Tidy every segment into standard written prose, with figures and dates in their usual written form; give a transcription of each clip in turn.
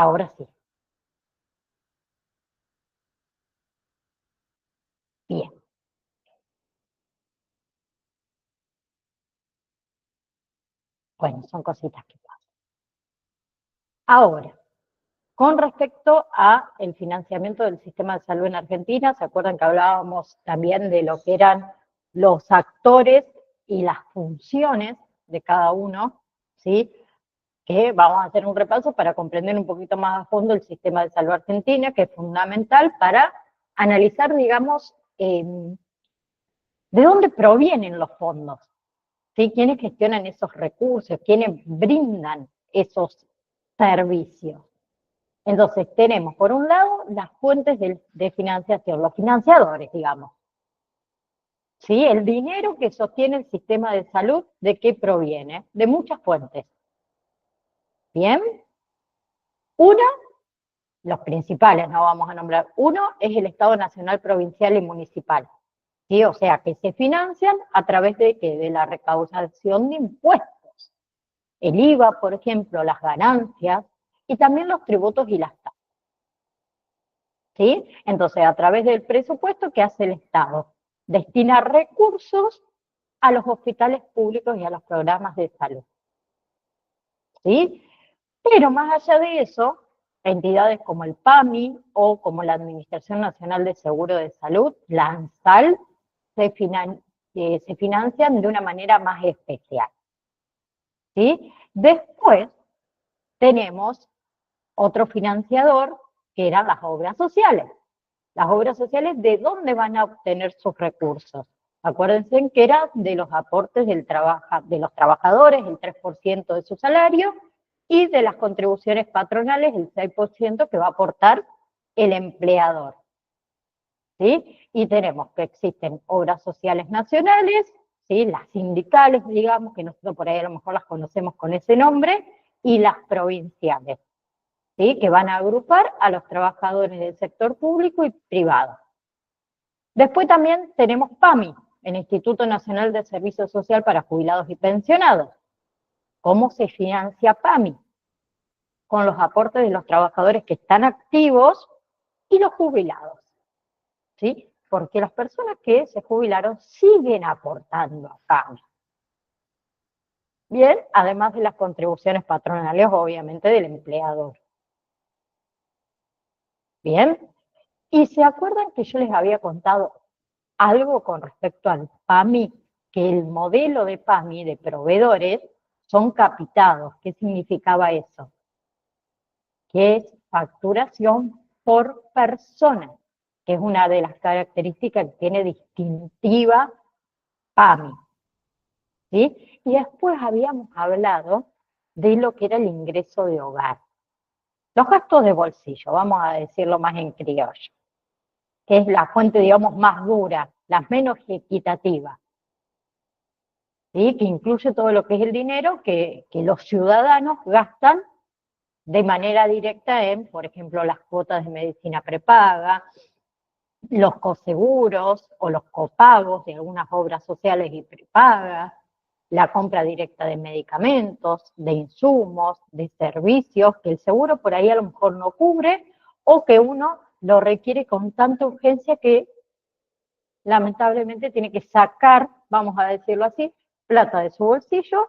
Ahora sí. Bien. Bueno, son cositas que pasan. Ahora, con respecto a el financiamiento del sistema de salud en Argentina, ¿se acuerdan que hablábamos también de lo que eran los actores y las funciones de cada uno? ¿Sí? Que vamos a hacer un repaso para comprender un poquito más a fondo el sistema de salud argentina, que es fundamental para analizar, digamos, de dónde provienen los fondos, ¿sí? ¿Quiénes gestionan esos recursos? ¿Quiénes brindan esos servicios? Entonces, tenemos, por un lado, las fuentes de financiación, los financiadores, digamos. ¿Sí? El dinero que sostiene el sistema de salud, ¿de qué proviene? De muchas fuentes. ¿Bien? Una, los principales, no vamos a nombrar. Uno es el Estado Nacional, Provincial y Municipal. ¿Sí? O sea, que se financian a través de, ¿qué? De la recaudación de impuestos. El IVA, por ejemplo, las ganancias y también los tributos y las tasas. ¿Sí? Entonces, a través del presupuesto, ¿qué hace el Estado? Destina recursos a los hospitales públicos y a los programas de salud. ¿Sí? Pero más allá de eso, entidades como el PAMI o como la Administración Nacional de Seguro de Salud, la ANSAL, se financian de una manera más especial. ¿Sí? Después tenemos otro financiador, que eran las obras sociales. Las obras sociales, ¿de dónde van a obtener sus recursos? Acuérdense que era de los aportes de los trabajadores, el 3% de su salario, y de las contribuciones patronales, el 6% que va a aportar el empleador. ¿Sí? Y tenemos que existen obras sociales nacionales, ¿sí? Las sindicales, digamos, que nosotros por ahí a lo mejor las conocemos con ese nombre, y las provinciales, ¿sí? Que van a agrupar a los trabajadores del sector público y privado. Después también tenemos PAMI, el Instituto Nacional de Servicio Social para Jubilados y Pensionados. ¿Cómo se financia PAMI? Con los aportes de los trabajadores que están activos y los jubilados. ¿Sí? Porque las personas que se jubilaron siguen aportando a PAMI. Bien, además de las contribuciones patronales, obviamente, del empleador. Bien, y se acuerdan que yo les había contado algo con respecto al PAMI, que el modelo de PAMI de proveedores son capitados. ¿Qué significaba eso? Que es facturación por persona, que es una de las características que tiene distintiva PAMI. ¿Sí? Y después habíamos hablado de lo que era el ingreso de hogar. Los gastos de bolsillo, vamos a decirlo más en criollo, que es la fuente, digamos, más dura, la menos equitativa. ¿Sí? Que incluye todo lo que es el dinero que los ciudadanos gastan de manera directa en, por ejemplo, las cuotas de medicina prepaga, los coseguros o los copagos de algunas obras sociales y prepagas, la compra directa de medicamentos, de insumos, de servicios que el seguro por ahí a lo mejor no cubre o que uno lo requiere con tanta urgencia que lamentablemente tiene que sacar, vamos a decirlo así, plata de su bolsillo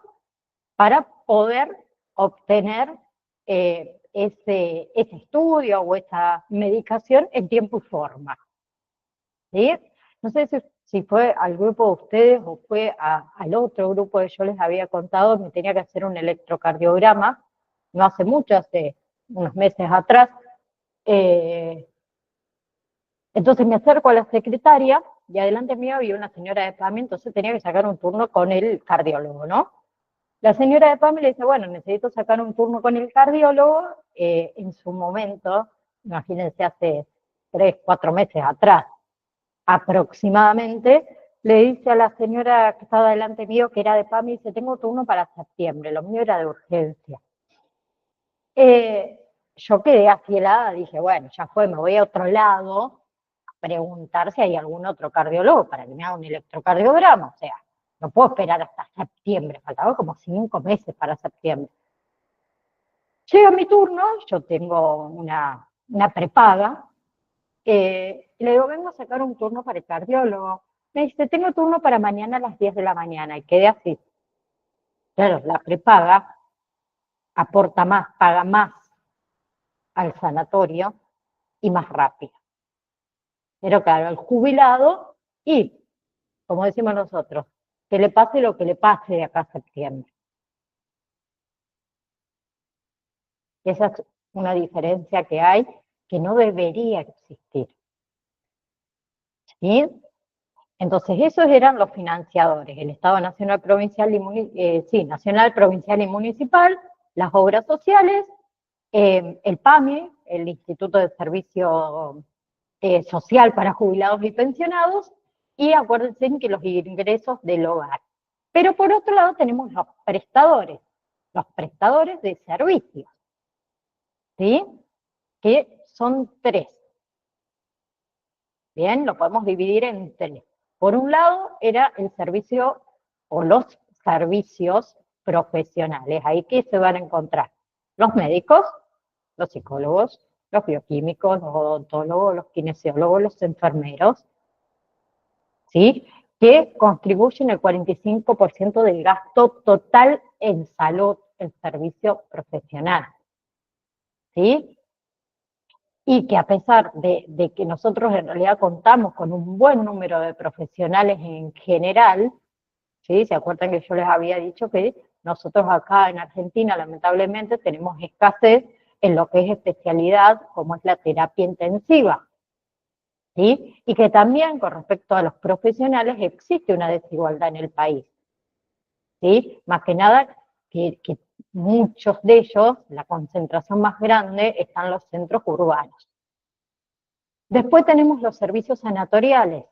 para poder obtener ese estudio o esa medicación en tiempo y forma. ¿Sí? No sé si fue al grupo de ustedes o fue al otro grupo que yo les había contado, me tenía que hacer un electrocardiograma, no hace mucho, hace unos meses atrás. Entonces me acerco a la secretaria y adelante mío había una señora de PAMI, entonces tenía que sacar un turno con el cardiólogo, ¿no? La señora de PAMI le dice, bueno, necesito sacar un turno con el cardiólogo. En su momento, imagínense hace 3, 4 meses atrás, aproximadamente, le dice a la señora que estaba delante mío, que era de PAMI, dice, tengo turno para septiembre, lo mío era de urgencia. Yo quedé afielada, dije, bueno, ya fue, me voy a otro lado a preguntar si hay algún otro cardiólogo para que me haga un electrocardiograma, o sea, no puedo esperar hasta septiembre, faltaban como 5 meses para septiembre. Llega mi turno, yo tengo una prepaga, y le digo, vengo a sacar un turno para el cardiólogo. Me dice, tengo turno para mañana a las 10 de la mañana, y quedé así. Claro, la prepaga aporta más, paga más al sanatorio y más rápido. Pero claro, el jubilado, y, como decimos nosotros, que le pase lo que le pase de acá a septiembre. Esa es una diferencia que hay que no debería existir. ¿Sí? Entonces, esos eran los financiadores, el Estado Nacional, Provincial Nacional, Provincial y Municipal, las obras sociales, el PAMI, el Instituto de Servicio Social para Jubilados y Pensionados, y acuérdense que los ingresos del hogar. Pero por otro lado tenemos los prestadores de servicios, ¿sí? Que son tres. Bien, lo podemos dividir en tres. Por un lado era el servicio o los servicios profesionales. Ahí que se van a encontrar los médicos, los psicólogos, los bioquímicos, los odontólogos, los kinesiólogos, los enfermeros, ¿sí? Que contribuyen el 45% del gasto total en salud, en servicio profesional, ¿sí? Y que a pesar de que nosotros en realidad contamos con un buen número de profesionales en general, ¿sí? ¿Se acuerdan que yo les había dicho que nosotros acá en Argentina lamentablemente tenemos escasez en lo que es especialidad como es la terapia intensiva? ¿Sí? Y que también con respecto a los profesionales existe una desigualdad en el país, ¿sí? Más que nada que muchos de ellos, la concentración más grande está en los centros urbanos. Después tenemos los servicios sanatoriales,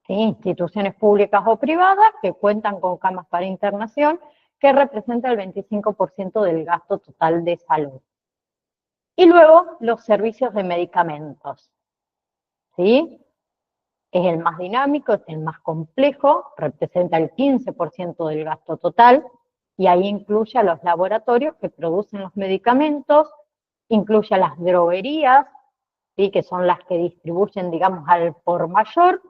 ¿sí? Instituciones públicas o privadas que cuentan con camas para internación, que representa el 25% del gasto total de salud. Y luego los servicios de medicamentos, ¿sí? Es el más dinámico, es el más complejo, representa el 15% del gasto total, y ahí incluye a los laboratorios que producen los medicamentos, incluye a las droguerías, ¿sí? Que son las que distribuyen, digamos, al por mayor,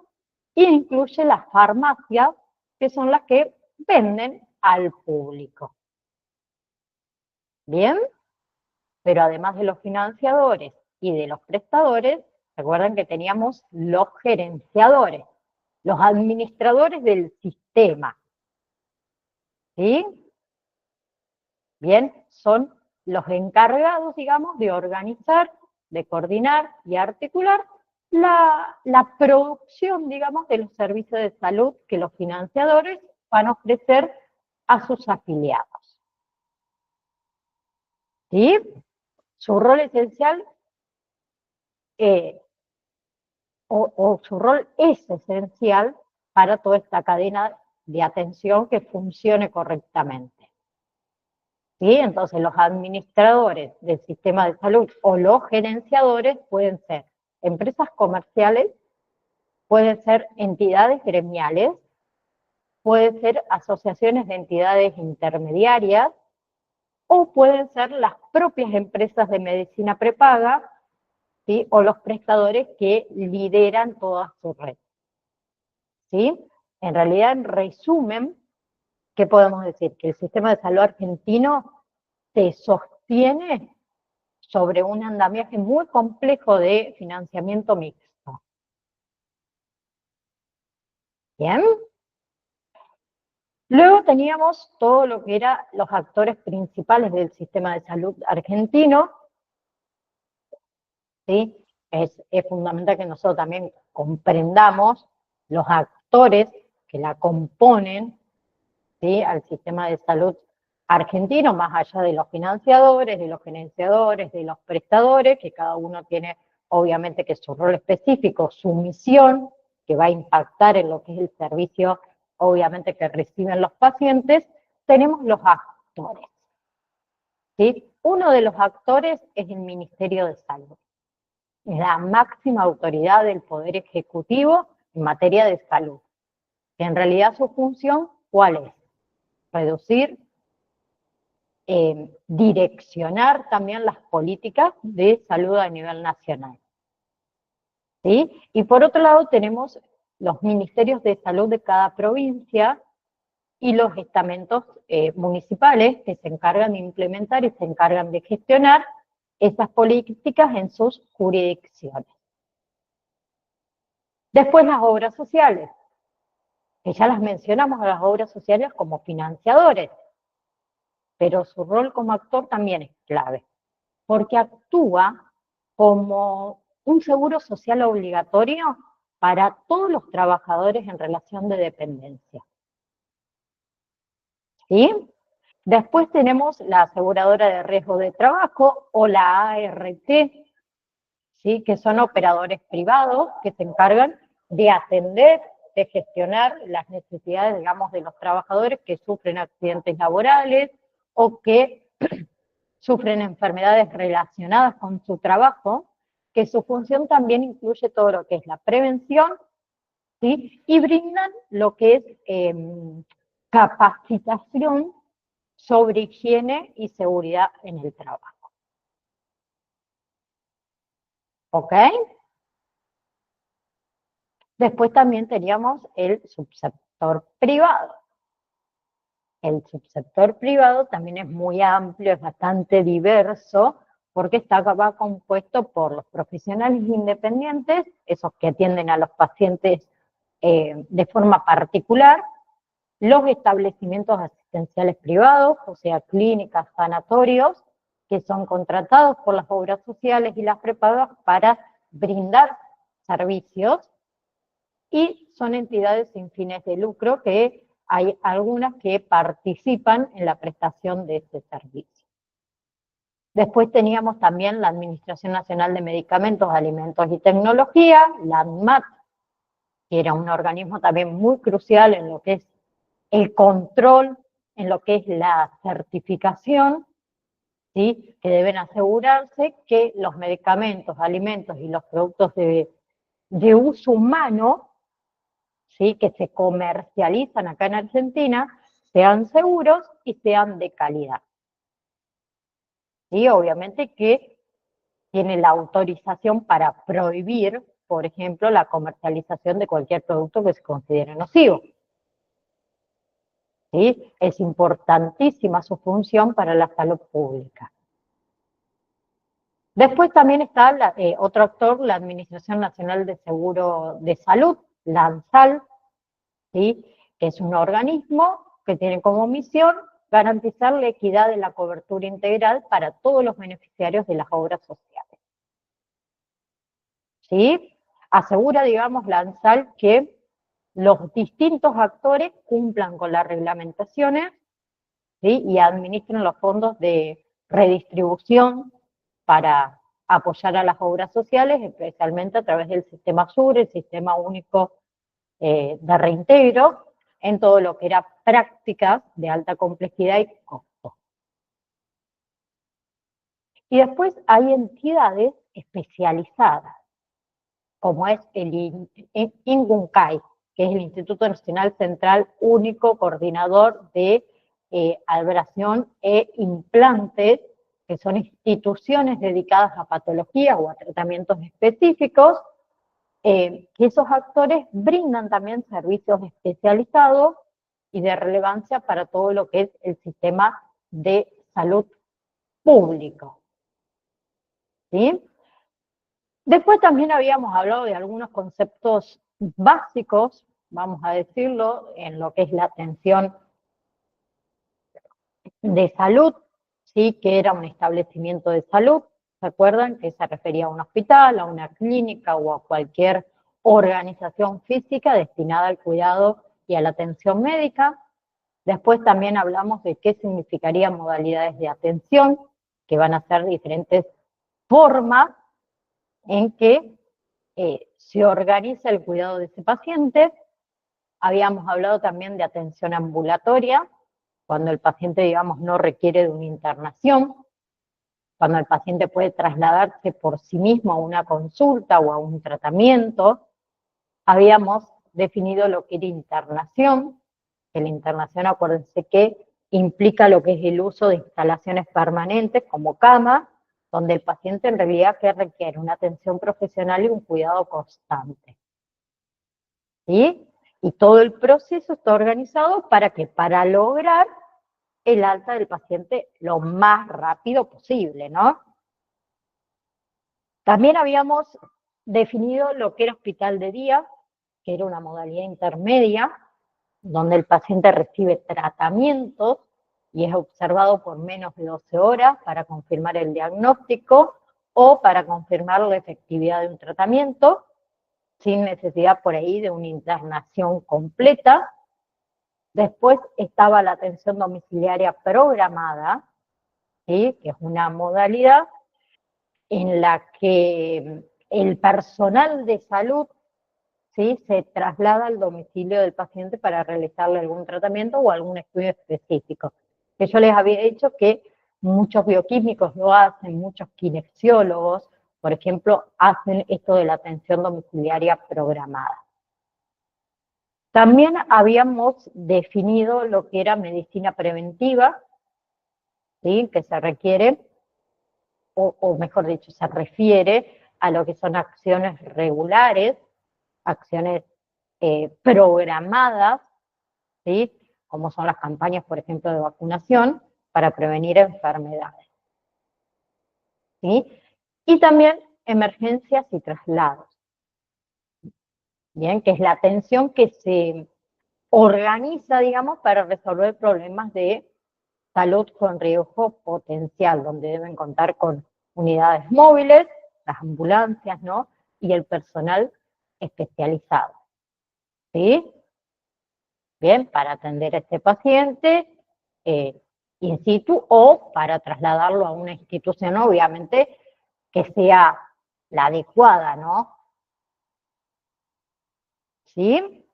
e incluye las farmacias, que son las que venden al público. ¿Bien? Pero además de los financiadores y de los prestadores, recuerden que teníamos los gerenciadores, los administradores del sistema, ¿sí? Bien, son los encargados, digamos, de organizar, de coordinar y articular la producción, digamos, de los servicios de salud que los financiadores van a ofrecer a sus afiliados, ¿sí? Su rol esencial o su rol es esencial para toda esta cadena de atención que funcione correctamente. ¿Sí? Entonces, los administradores del sistema de salud o los gerenciadores pueden ser empresas comerciales, pueden ser entidades gremiales, pueden ser asociaciones de entidades intermediarias o pueden ser las propias empresas de medicina prepaga, ¿sí? O los prestadores que lideran toda su red, ¿sí? En realidad, en resumen, ¿qué podemos decir? Que el sistema de salud argentino se sostiene sobre un andamiaje muy complejo de financiamiento mixto. ¿Bien? Luego teníamos todo lo que eran los actores principales del sistema de salud argentino, ¿sí? Es fundamental que nosotros también comprendamos los actores que la componen, ¿sí? Al sistema de salud argentino, más allá de los financiadores, de los gerenciadores, de los prestadores, que cada uno tiene obviamente que su rol específico, su misión, que va a impactar en lo que es el servicio, obviamente, que reciben los pacientes. Tenemos los actores, ¿sí? Uno de los actores es el Ministerio de Salud, la máxima autoridad del Poder Ejecutivo en materia de salud. En realidad su función, ¿cuál es? Reducir direccionar también las políticas de salud a nivel nacional. ¿Sí? Y por otro lado tenemos los ministerios de salud de cada provincia y los estamentos municipales que se encargan de implementar y se encargan de gestionar esas políticas en sus jurisdicciones. Después las obras sociales, que ya las mencionamos a las obras sociales como financiadores, pero su rol como actor también es clave, porque actúa como un seguro social obligatorio para todos los trabajadores en relación de dependencia. ¿Sí? Después tenemos la aseguradora de riesgo de trabajo o la ART, ¿sí? Que son operadores privados que se encargan de atender, de gestionar las necesidades, digamos, de los trabajadores que sufren accidentes laborales o que sufren enfermedades relacionadas con su trabajo, que su función también incluye todo lo que es la prevención, ¿sí? Y brindan lo que es capacitación sobre higiene y seguridad en el trabajo. ¿Ok? Después también teníamos el subsector privado. El subsector privado también es muy amplio, es bastante diverso, porque va compuesto por los profesionales independientes, esos que atienden a los pacientes de forma particular, los establecimientos asistenciales privados, o sea, clínicas, sanatorios, que son contratados por las obras sociales y las prepagas para brindar servicios, y son entidades sin fines de lucro que hay algunas que participan en la prestación de este servicio. Después teníamos también la Administración Nacional de Medicamentos, Alimentos y Tecnología, la ANMAT, que era un organismo también muy crucial en lo que es el control, en lo que es la certificación, ¿sí? Que deben asegurarse que los medicamentos, alimentos y los productos de uso humano, ¿sí? Que se comercializan acá en Argentina, sean seguros y sean de calidad. Y obviamente que tiene la autorización para prohibir, por ejemplo, la comercialización de cualquier producto que se considere nocivo. ¿Sí? Es importantísima su función para la salud pública. Después también está otro actor, la Administración Nacional de Seguro de Salud, la ANSAL, ¿sí? Que es un organismo que tiene como misión garantizar la equidad de la cobertura integral para todos los beneficiarios de las obras sociales. ¿Sí? Asegura, digamos, la ANSAL que los distintos actores cumplan con las reglamentaciones, ¿sí? Y administren los fondos de redistribución para apoyar a las obras sociales, especialmente a través del sistema SURE, el Sistema Único de Reintegro, en todo lo que era prácticas de alta complejidad y costo. Y después hay entidades especializadas, como es el INGUNCAI, que es el Instituto Nacional Central Único Coordinador de Alberación e Implantes, que son instituciones dedicadas a patologías o a tratamientos específicos, que esos actores brindan también servicios especializados y de relevancia para todo lo que es el sistema de salud público. ¿Sí? Después también habíamos hablado de algunos conceptos básicos, vamos a decirlo, en lo que es la atención de salud, ¿sí? Que era un establecimiento de salud, ¿se acuerdan? Que se refería a un hospital, a una clínica o a cualquier organización física destinada al cuidado y a la atención médica. Después también hablamos de qué significarían modalidades de atención, que van a ser diferentes formas en que se organiza el cuidado de ese paciente. Habíamos hablado también de atención ambulatoria, cuando el paciente, digamos, no requiere de una internación, cuando el paciente puede trasladarse por sí mismo a una consulta o a un tratamiento. Habíamos definido lo que era internación, que la internación, acuérdense que implica lo que es el uso de instalaciones permanentes como cama, donde el paciente en realidad que requiere una atención profesional y un cuidado constante. ¿Sí? Y todo el proceso está organizado para que para lograr el alta del paciente lo más rápido posible, ¿no? También habíamos definido lo que era hospital de día, que era una modalidad intermedia, donde el paciente recibe tratamientos y es observado por menos de 12 horas para confirmar el diagnóstico o para confirmar la efectividad de un tratamiento, sin necesidad por ahí de una internación completa. Después estaba la atención domiciliaria programada, ¿sí? Que es una modalidad en la que el personal de salud, ¿sí?, se traslada al domicilio del paciente para realizarle algún tratamiento o algún estudio específico. Que yo les había dicho que muchos bioquímicos lo hacen, muchos kinesiólogos, por ejemplo, hacen esto de la atención domiciliaria programada. También habíamos definido lo que era medicina preventiva, ¿sí?, que se requiere, o mejor dicho, se refiere a lo que son acciones regulares, acciones programadas, ¿sí?, como son las campañas, por ejemplo, de vacunación para prevenir enfermedades, ¿sí? Y también emergencias y traslados, ¿bien? Que es la atención que se organiza, digamos, para resolver problemas de salud con riesgo potencial, donde deben contar con unidades móviles, las ambulancias, ¿no?, y el personal especializado, ¿sí? Bien, para atender a este paciente in situ o para trasladarlo a una institución, obviamente, que sea la adecuada, ¿no? ¿Sí?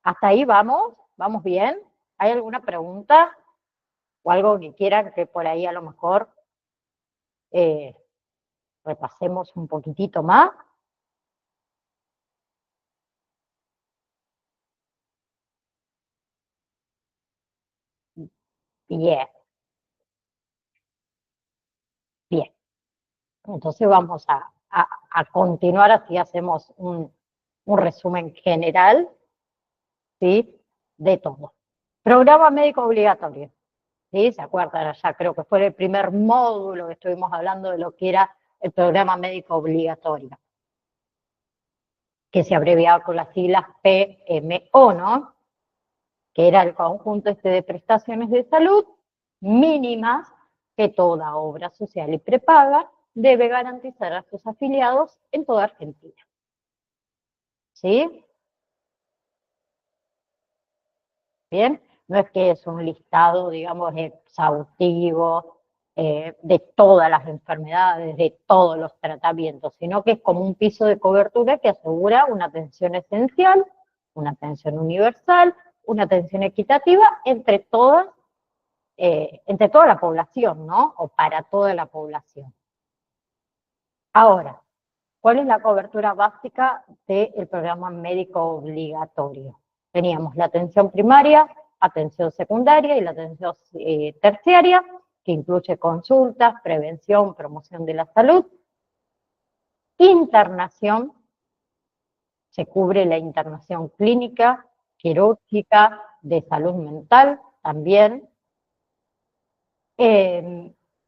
¿Hasta ahí vamos bien? ¿Hay alguna pregunta o algo que quieran que por ahí a lo mejor eh, repasemos un poquitito más? Bien, bien. Entonces vamos a continuar, así hacemos un resumen general, ¿sí?, de todo. Programa médico obligatorio, ¿sí? ¿Se acuerdan? Ya creo que fue el primer módulo que estuvimos hablando de lo que era el programa médico obligatorio, que se abreviaba con las siglas PMO, ¿no? Que era el conjunto de prestaciones de salud mínimas que toda obra social y prepaga debe garantizar a sus afiliados en toda Argentina. ¿Sí? Bien, no es que es un listado, digamos, exhaustivo de todas las enfermedades, de todos los tratamientos, sino que es como un piso de cobertura que asegura una atención esencial, una atención universal, una atención equitativa entre toda la población, ¿no? O para toda la población. Ahora, ¿cuál es la cobertura básica del programa médico obligatorio? Teníamos la atención primaria, atención secundaria y la atención terciaria, que incluye consultas, prevención, promoción de la salud, internación, se cubre la internación clínica, quirúrgica, de salud mental también.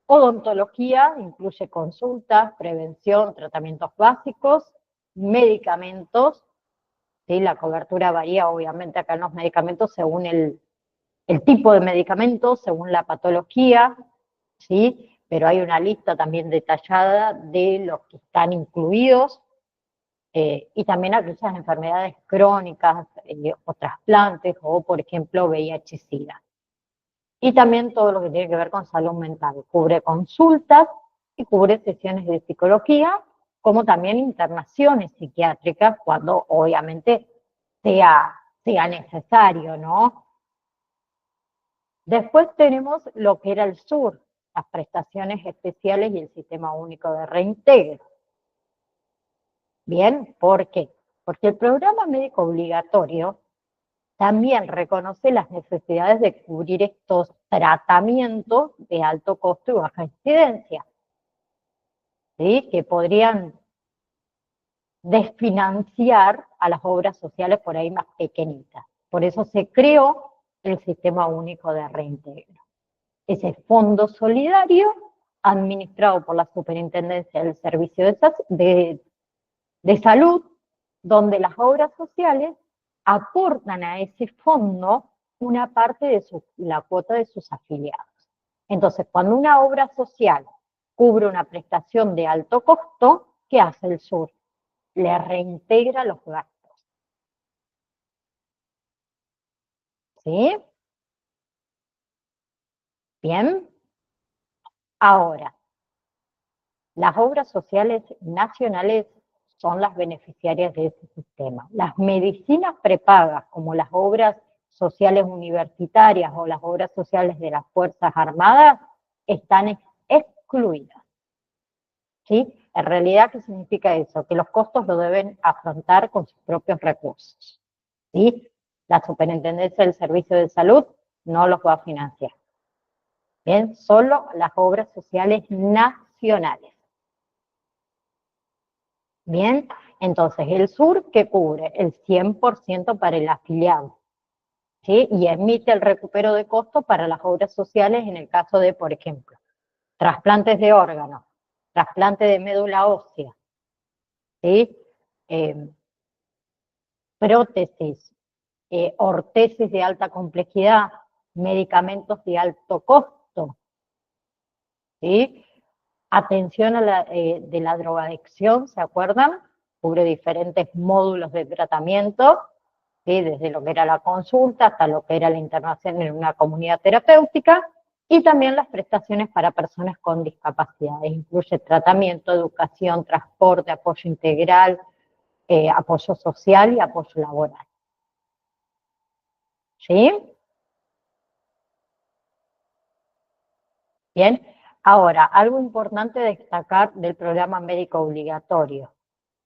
Odontología incluye consultas, prevención, tratamientos básicos, medicamentos, ¿sí? La cobertura varía obviamente acá en los medicamentos según el tipo de medicamento, según la patología, ¿sí? Pero hay una lista también detallada de los que están incluidos y también aquellas enfermedades crónicas o trasplantes o, por ejemplo, VIH-Sida. Y también todo lo que tiene que ver con salud mental. Cubre consultas y cubre sesiones de psicología, como también internaciones psiquiátricas cuando obviamente sea necesario, ¿no? Después tenemos lo que era el SUR, las prestaciones especiales y el Sistema Único de Reintegro. Bien, ¿por qué? Porque el programa médico obligatorio también reconoce las necesidades de cubrir estos tratamientos de alto costo y baja incidencia, ¿sí? Que podrían desfinanciar a las obras sociales por ahí más pequeñitas. Por eso se creó el Sistema Único de Reintegro. Ese fondo solidario administrado por la Superintendencia del Servicio de Salud, donde las obras sociales aportan a ese fondo una parte de la cuota de sus afiliados. Entonces, cuando una obra social cubre una prestación de alto costo, ¿qué hace el SUR? Le reintegra los gastos. ¿Sí? Bien. Ahora, las obras sociales nacionales son las beneficiarias de ese sistema. Las medicinas prepagas, como las obras sociales universitarias o las obras sociales de las Fuerzas Armadas, están excluidas. ¿Sí? En realidad, ¿qué significa eso? Que los costos lo deben afrontar con sus propios recursos. ¿Sí? La Superintendencia del Servicio de Salud no los va a financiar. Bien, solo las obras sociales nacionales. Bien, entonces el SUR que cubre el 100% para el afiliado, ¿sí? Y emite el recupero de costos para las obras sociales en el caso de, por ejemplo, trasplantes de órganos, trasplante de médula ósea, ¿sí? Eh, prótesis, ortesis de alta complejidad, medicamentos de alto costo, ¿sí? Atención de la drogadicción, ¿se acuerdan? Cubre diferentes módulos de tratamiento, ¿sí? Desde lo que era la consulta hasta lo que era la internación en una comunidad terapéutica, y también las prestaciones para personas con discapacidades. Incluye tratamiento, educación, transporte, apoyo integral, apoyo social y apoyo laboral. ¿Sí? Bien. Ahora, algo importante destacar del programa médico obligatorio.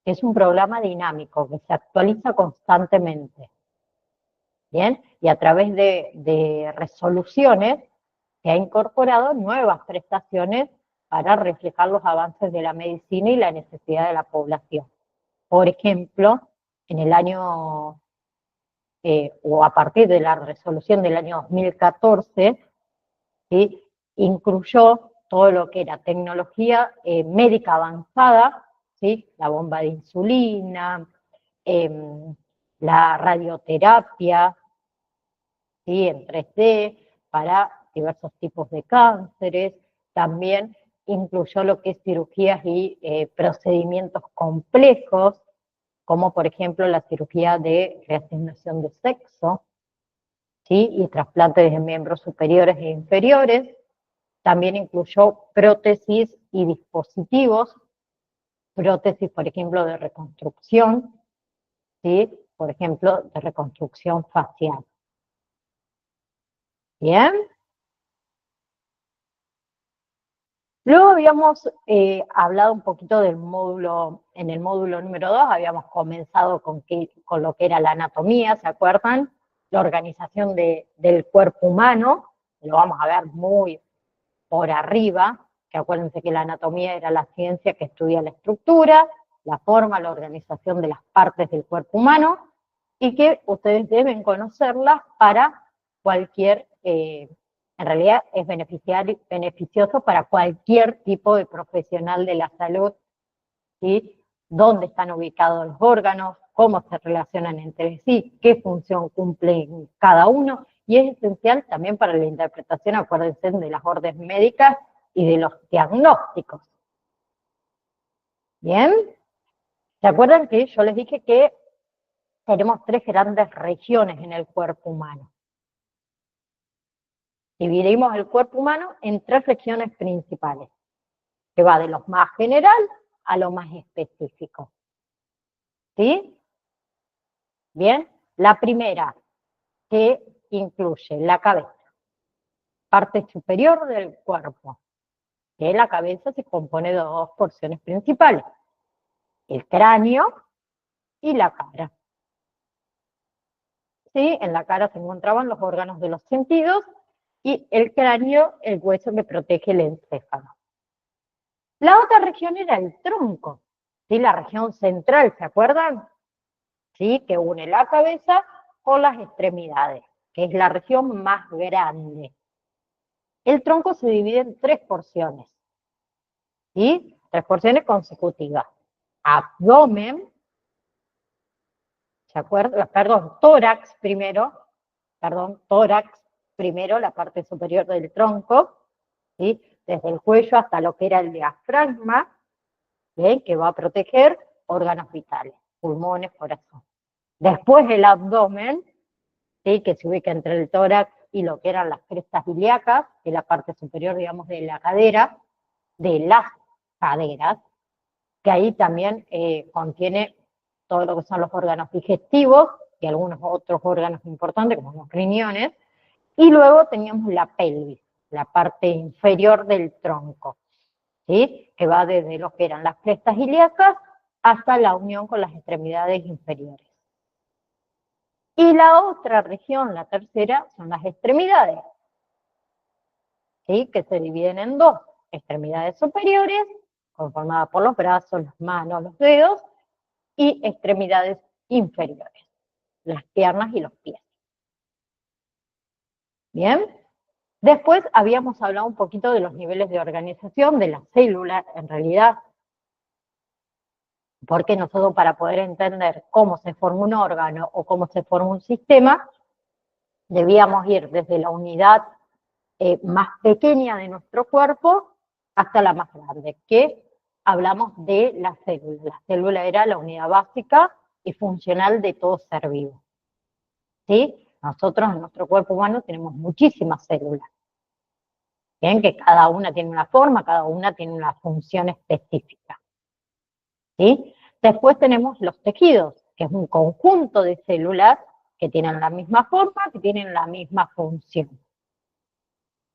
Es un programa dinámico que se actualiza constantemente. Bien, y a través de resoluciones se ha incorporado nuevas prestaciones para reflejar los avances de la medicina y la necesidad de la población. Por ejemplo, en el año, o a partir de la resolución del año 2014, ¿sí? Incluyó todo lo que era tecnología médica avanzada, ¿sí? La bomba de insulina, la radioterapia, ¿sí? En 3D para diversos tipos de cánceres. También incluyó lo que es cirugías y procedimientos complejos, como por ejemplo la cirugía de reasignación de sexo, ¿sí? Y trasplantes de miembros superiores e inferiores. También incluyó prótesis y dispositivos, prótesis, por ejemplo, de reconstrucción, ¿sí? Por ejemplo, de reconstrucción facial. Bien. Luego habíamos hablado un poquito del módulo, en el módulo número 2 habíamos comenzado con lo que era la anatomía, ¿se acuerdan? La organización del cuerpo humano, lo vamos a ver muy por arriba, que acuérdense que la anatomía era la ciencia que estudia la estructura, la forma, la organización de las partes del cuerpo humano, y que ustedes deben conocerlas para cualquier, en realidad es beneficioso para cualquier tipo de profesional de la salud, ¿sí? Dónde están ubicados los órganos, cómo se relacionan entre sí, qué función cumplen cada uno, y es esencial también para la interpretación, acuérdense, de las órdenes médicas y de los diagnósticos. ¿Bien? ¿Se acuerdan que yo les dije que tenemos 3 grandes regiones en el cuerpo humano? Dividimos el cuerpo humano en 3 regiones principales, que va de lo más general a lo más específico. ¿Sí? Bien, la primera, que incluye la cabeza, parte superior del cuerpo, que la cabeza se compone de 2 porciones principales, el cráneo y la cara. ¿sí? En la cara se encontraban los órganos de los sentidos y el cráneo, el hueso que protege el encéfalo. La otra región era el tronco, ¿sí? La región central, ¿se acuerdan? ¿Sí? Que une la cabeza con las extremidades, que es la región más grande. El tronco se divide en tres porciones, ¿sí? Tres porciones consecutivas. Abdomen, ¿se acuerdan? Perdón, tórax primero, la parte superior del tronco, ¿sí? Desde el cuello hasta lo que era el diafragma, ¿sí? Que va a proteger órganos vitales, pulmones, corazón. Después el abdomen, ¿sí? Que se ubica entre el tórax y lo que eran las crestas ilíacas, que es la parte superior, digamos, de la cadera, de las caderas, que ahí también contiene todo lo que son los órganos digestivos y algunos otros órganos importantes, como los riñones, y luego teníamos la pelvis, la parte inferior del tronco, ¿sí? Que va desde lo que eran las crestas ilíacas hasta la unión con las extremidades inferiores. Y la otra región, la tercera, son las extremidades, ¿sí? Que se dividen en dos: extremidades superiores, conformadas por los brazos, las manos, los dedos, y extremidades inferiores, las piernas y los pies. Bien, después habíamos hablado un poquito de los niveles de organización de las células, en realidad, porque nosotros, para poder entender cómo se forma un órgano o cómo se forma un sistema, debíamos ir desde la unidad más pequeña de nuestro cuerpo hasta la más grande, que hablamos de la célula. La célula era la unidad básica y funcional de todo ser vivo, ¿sí? Nosotros en nuestro cuerpo humano tenemos muchísimas células, ¿bien? Que cada una tiene una forma, cada una tiene una función específica, ¿sí? Después tenemos los tejidos, que es un conjunto de células que tienen la misma forma, que tienen la misma función,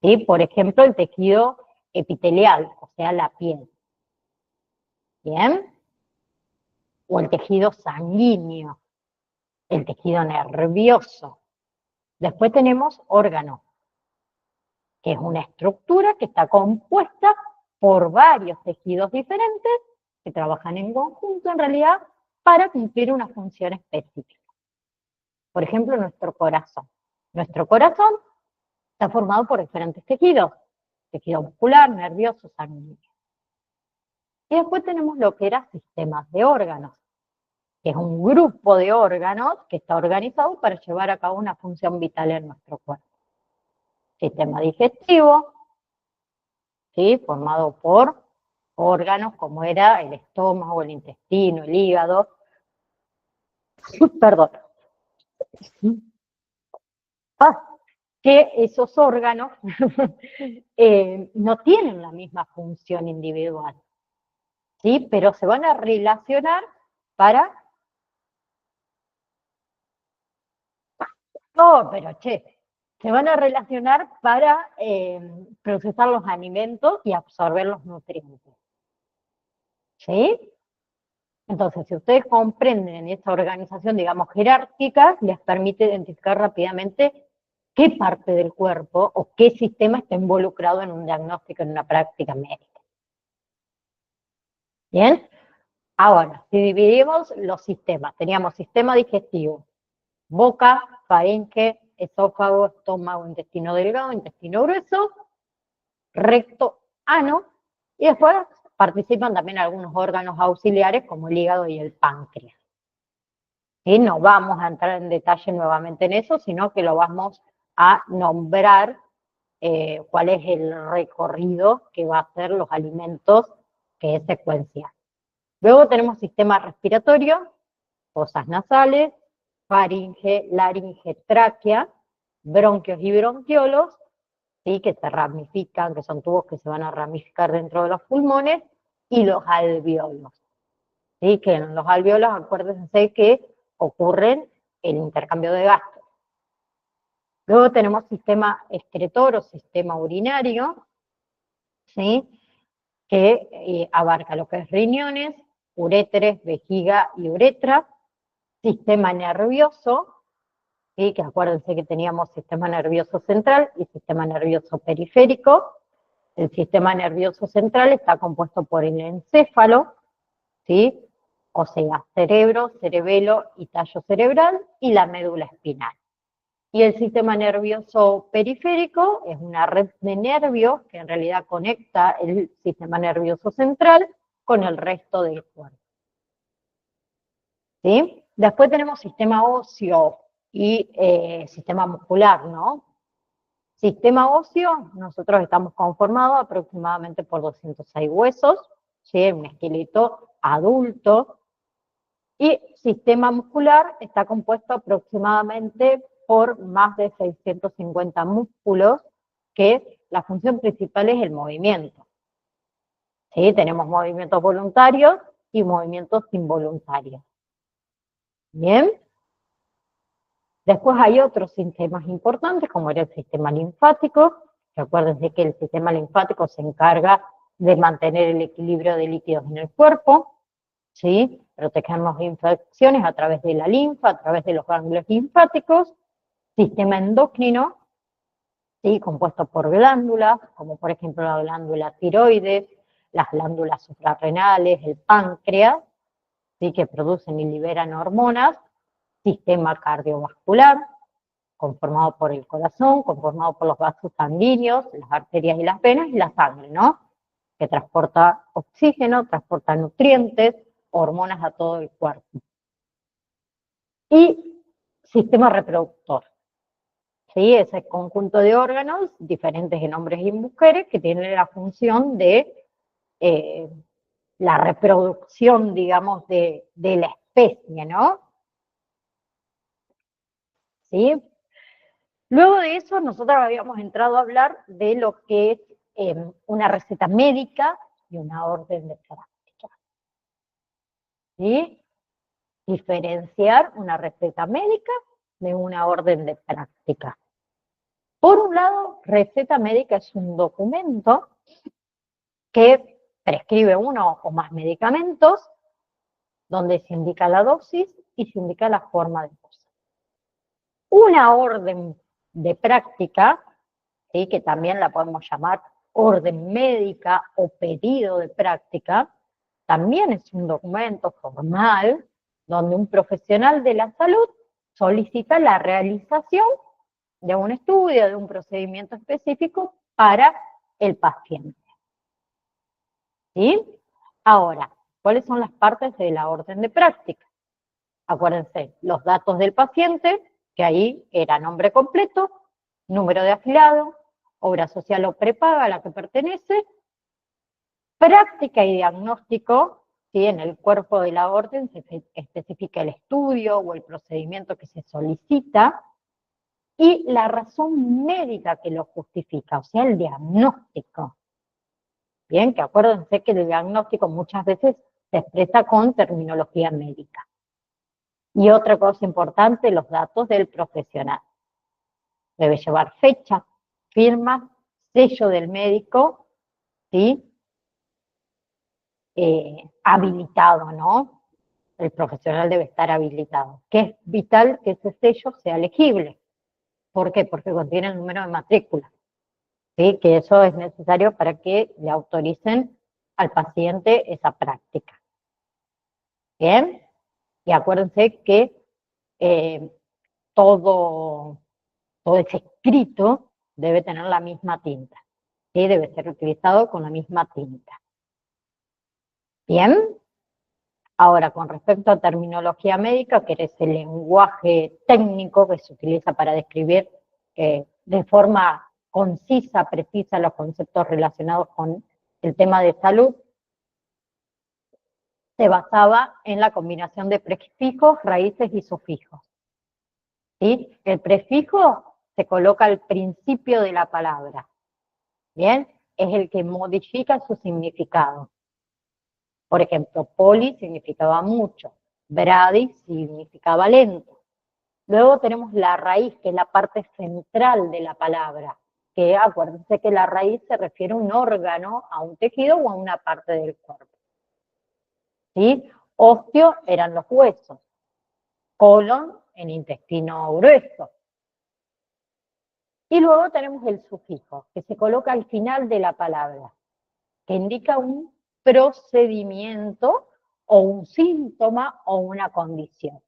¿sí? Por ejemplo, el tejido epitelial, o sea, la piel, ¿bien? O el tejido sanguíneo, el tejido nervioso. Después tenemos órganos, que es una estructura que está compuesta por varios tejidos diferentes que trabajan en conjunto, en realidad, para cumplir una función específica. Por ejemplo, nuestro corazón. Nuestro corazón está formado por diferentes tejidos: tejido muscular, nervioso, sanguíneo. Y después tenemos lo que era sistemas de órganos, que es un grupo de órganos que está organizado para llevar a cabo una función vital en nuestro cuerpo. Sistema digestivo, ¿sí? Formado por órganos como era el estómago, el intestino, el hígado. Perdón. Que esos órganos no tienen la misma función individual, ¿sí? Pero se van a relacionar para... No, pero che, se van a relacionar para procesar los alimentos y absorber los nutrientes, ¿sí? Entonces, si ustedes comprenden esta organización, digamos, jerárquica, les permite identificar rápidamente qué parte del cuerpo o qué sistema está involucrado en un diagnóstico, en una práctica médica. ¿Bien? Ahora, si dividimos los sistemas, teníamos sistema digestivo: boca, faringe, esófago, estómago, intestino delgado, intestino grueso, recto, ano, y después participan también algunos órganos auxiliares como el hígado y el páncreas. ¿Sí? No vamos a entrar en detalle nuevamente en eso, sino que lo vamos a nombrar cuál es el recorrido que va a hacer los alimentos, que es secuencial. Luego tenemos sistema respiratorio, fosas nasales, faringe, laringe, tráquea, bronquios y bronquiolos, ¿sí? Que se ramifican, que son tubos que se van a ramificar dentro de los pulmones, y los alvéolos, ¿sí? Que en los alvéolos, acuérdense que ocurren el intercambio de gases. Luego tenemos sistema excretor o sistema urinario, ¿sí? Que abarca lo que es riñones, uréteres, vejiga y uretra. Sistema nervioso, ¿sí? Que acuérdense que teníamos sistema nervioso central y sistema nervioso periférico. El sistema nervioso central está compuesto por el encéfalo, ¿sí? O sea, cerebro, cerebelo y tallo cerebral, y la médula espinal. Y el sistema nervioso periférico es una red de nervios que en realidad conecta el sistema nervioso central con el resto del cuerpo. ¿Sí? Después tenemos sistema óseo y sistema muscular, ¿no? Sistema óseo, nosotros estamos conformados aproximadamente por 206 huesos, ¿sí? Un esqueleto adulto. Y sistema muscular está compuesto aproximadamente por más de 650 músculos, que la función principal es el movimiento. ¿Sí? Tenemos movimientos voluntarios y movimientos involuntarios. Bien. Después hay otros sistemas importantes, como era el sistema linfático. Recuérdense que el sistema linfático se encarga de mantener el equilibrio de líquidos en el cuerpo, ¿sí? Protegernos de infecciones a través de la linfa, a través de los ganglios linfáticos. Sistema endocrino, ¿sí? Compuesto por glándulas, como por ejemplo la glándula tiroides, las glándulas suprarrenales, el páncreas, ¿sí? Que producen y liberan hormonas. Sistema cardiovascular, conformado por el corazón, conformado por los vasos sanguíneos, las arterias y las venas, y la sangre, ¿no? Que transporta oxígeno, transporta nutrientes, hormonas a todo el cuerpo. Y sistema reproductor, ¿sí? Ese conjunto de órganos, diferentes en hombres y mujeres, que tienen la función de la reproducción, digamos, de la especie, ¿no? ¿Sí? Luego de eso, nosotros habíamos entrado a hablar de lo que es una receta médica y una orden de práctica. ¿Sí? Diferenciar una receta médica de una orden de práctica. Por un lado, receta médica es un documento que prescribe uno o más medicamentos, donde se indica la dosis y se indica la forma de uso. Una orden de práctica, ¿sí? Que también la podemos llamar orden médica o pedido de práctica, también es un documento formal donde un profesional de la salud solicita la realización de un estudio, de un procedimiento específico para el paciente. ¿Sí? Ahora, ¿cuáles son las partes de la orden de práctica? Acuérdense, los datos del paciente, que ahí era nombre completo, número de afiliado, obra social o prepaga a la que pertenece, práctica y diagnóstico, ¿sí? En el cuerpo de la orden se especifica el estudio o el procedimiento que se solicita, y la razón médica que lo justifica, o sea, el diagnóstico. Bien, que acuérdense que el diagnóstico muchas veces se expresa con terminología médica. Y otra cosa importante, los datos del profesional. Debe llevar fecha, firma, sello del médico, ¿sí? Habilitado, ¿no? El profesional debe estar habilitado. Que es vital que ese sello sea legible. ¿Por qué? Porque contiene el número de matrícula. ¿Sí? Que eso es necesario para que le autoricen al paciente esa práctica. ¿Bien? Y acuérdense que todo ese escrito debe tener la misma tinta. ¿Sí? Debe ser utilizado con la misma tinta. ¿Bien? Ahora, con respecto a terminología médica, que es el lenguaje técnico que se utiliza para describir de forma concisa, precisa, los conceptos relacionados con el tema de salud, se basaba en la combinación de prefijos, raíces y sufijos. ¿Sí? El prefijo se coloca al principio de la palabra, ¿bien? Es el que modifica su significado. Por ejemplo, poli significaba mucho, bradi significaba lento. Luego tenemos la raíz, que es la parte central de la palabra, que acuérdense que la raíz se refiere a un órgano, a un tejido o a una parte del cuerpo. ¿Sí? Osteo eran los huesos, colon en intestino grueso. Y luego tenemos el sufijo, que se coloca al final de la palabra, que indica un procedimiento o un síntoma o una condición.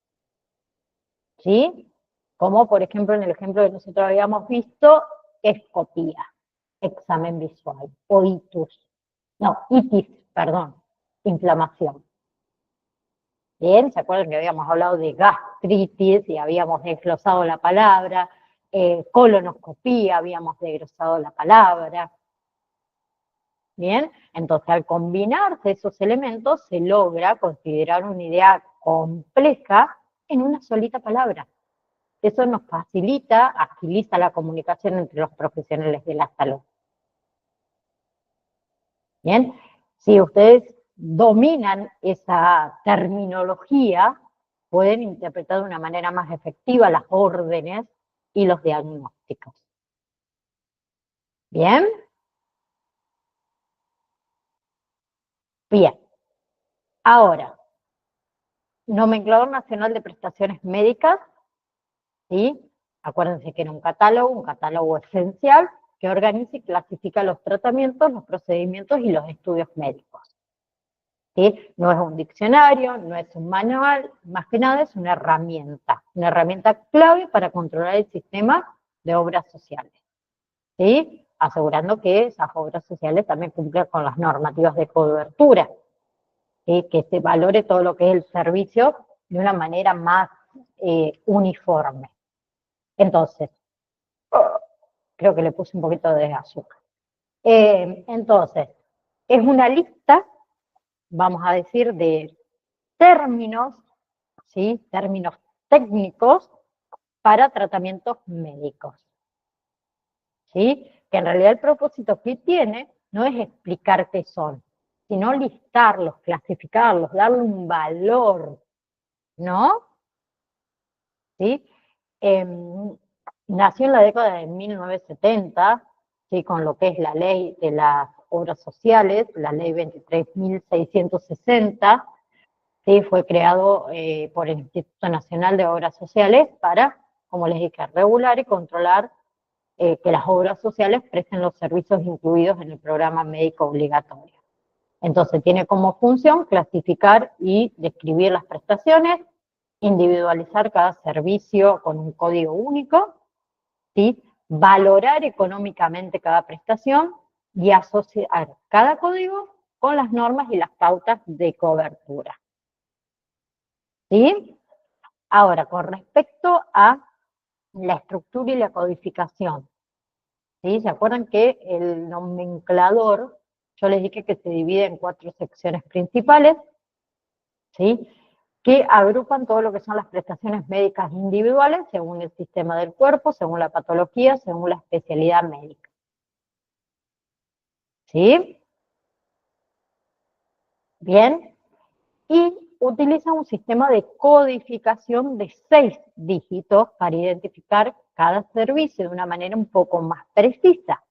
¿Sí? Como por ejemplo en el ejemplo que nosotros habíamos visto, escopía, examen visual, o itis, perdón, inflamación. Bien, ¿se acuerdan que habíamos hablado de gastritis y habíamos desglosado la palabra? Colonoscopía, habíamos desglosado la palabra. Bien, entonces al combinarse esos elementos se logra considerar una idea compleja en una solita palabra. Eso nos facilita, agiliza la comunicación entre los profesionales de la salud. Bien, si ustedes dominan esa terminología, pueden interpretar de una manera más efectiva las órdenes y los diagnósticos. ¿Bien? Bien. Ahora, nomenclador nacional de prestaciones médicas, ¿sí? Acuérdense que era un catálogo esencial, que organiza y clasifica los tratamientos, los procedimientos y los estudios médicos. ¿Sí? No es un diccionario, no es un manual, más que nada es una herramienta clave para controlar el sistema de obras sociales, ¿sí? Asegurando que esas obras sociales también cumplan con las normativas de cobertura, ¿sí? Que se valore todo lo que es el servicio de una manera más uniforme. Entonces, creo que le puse un poquito de azúcar. Entonces, es una lista, vamos a decir, de términos, ¿sí? Términos técnicos para tratamientos médicos, ¿sí? Que en realidad el propósito que tiene no es explicar qué son, sino listarlos, clasificarlos, darle un valor, ¿no? ¿Sí? Nació en la década de 1970, ¿sí? Con lo que es la ley de las obras sociales, la ley 23.660, ¿sí? Fue creado por el Instituto Nacional de Obras Sociales para, como les dije, regular y controlar que las obras sociales presten los servicios incluidos en el programa médico obligatorio. Entonces tiene como función clasificar y describir las prestaciones, individualizar cada servicio con un código único, ¿sí? Valorar económicamente cada prestación y asociar cada código con las normas y las pautas de cobertura. ¿Sí? Ahora, con respecto a la estructura y la codificación, ¿sí? ¿Se acuerdan que el nomenclador, yo les dije que se divide en 4 secciones principales, ¿sí? Que agrupan todo lo que son las prestaciones médicas individuales según el sistema del cuerpo, según la patología, según la especialidad médica. ¿Sí? Bien. Y utiliza un sistema de codificación de 6 dígitos para identificar cada servicio de una manera un poco más precisa.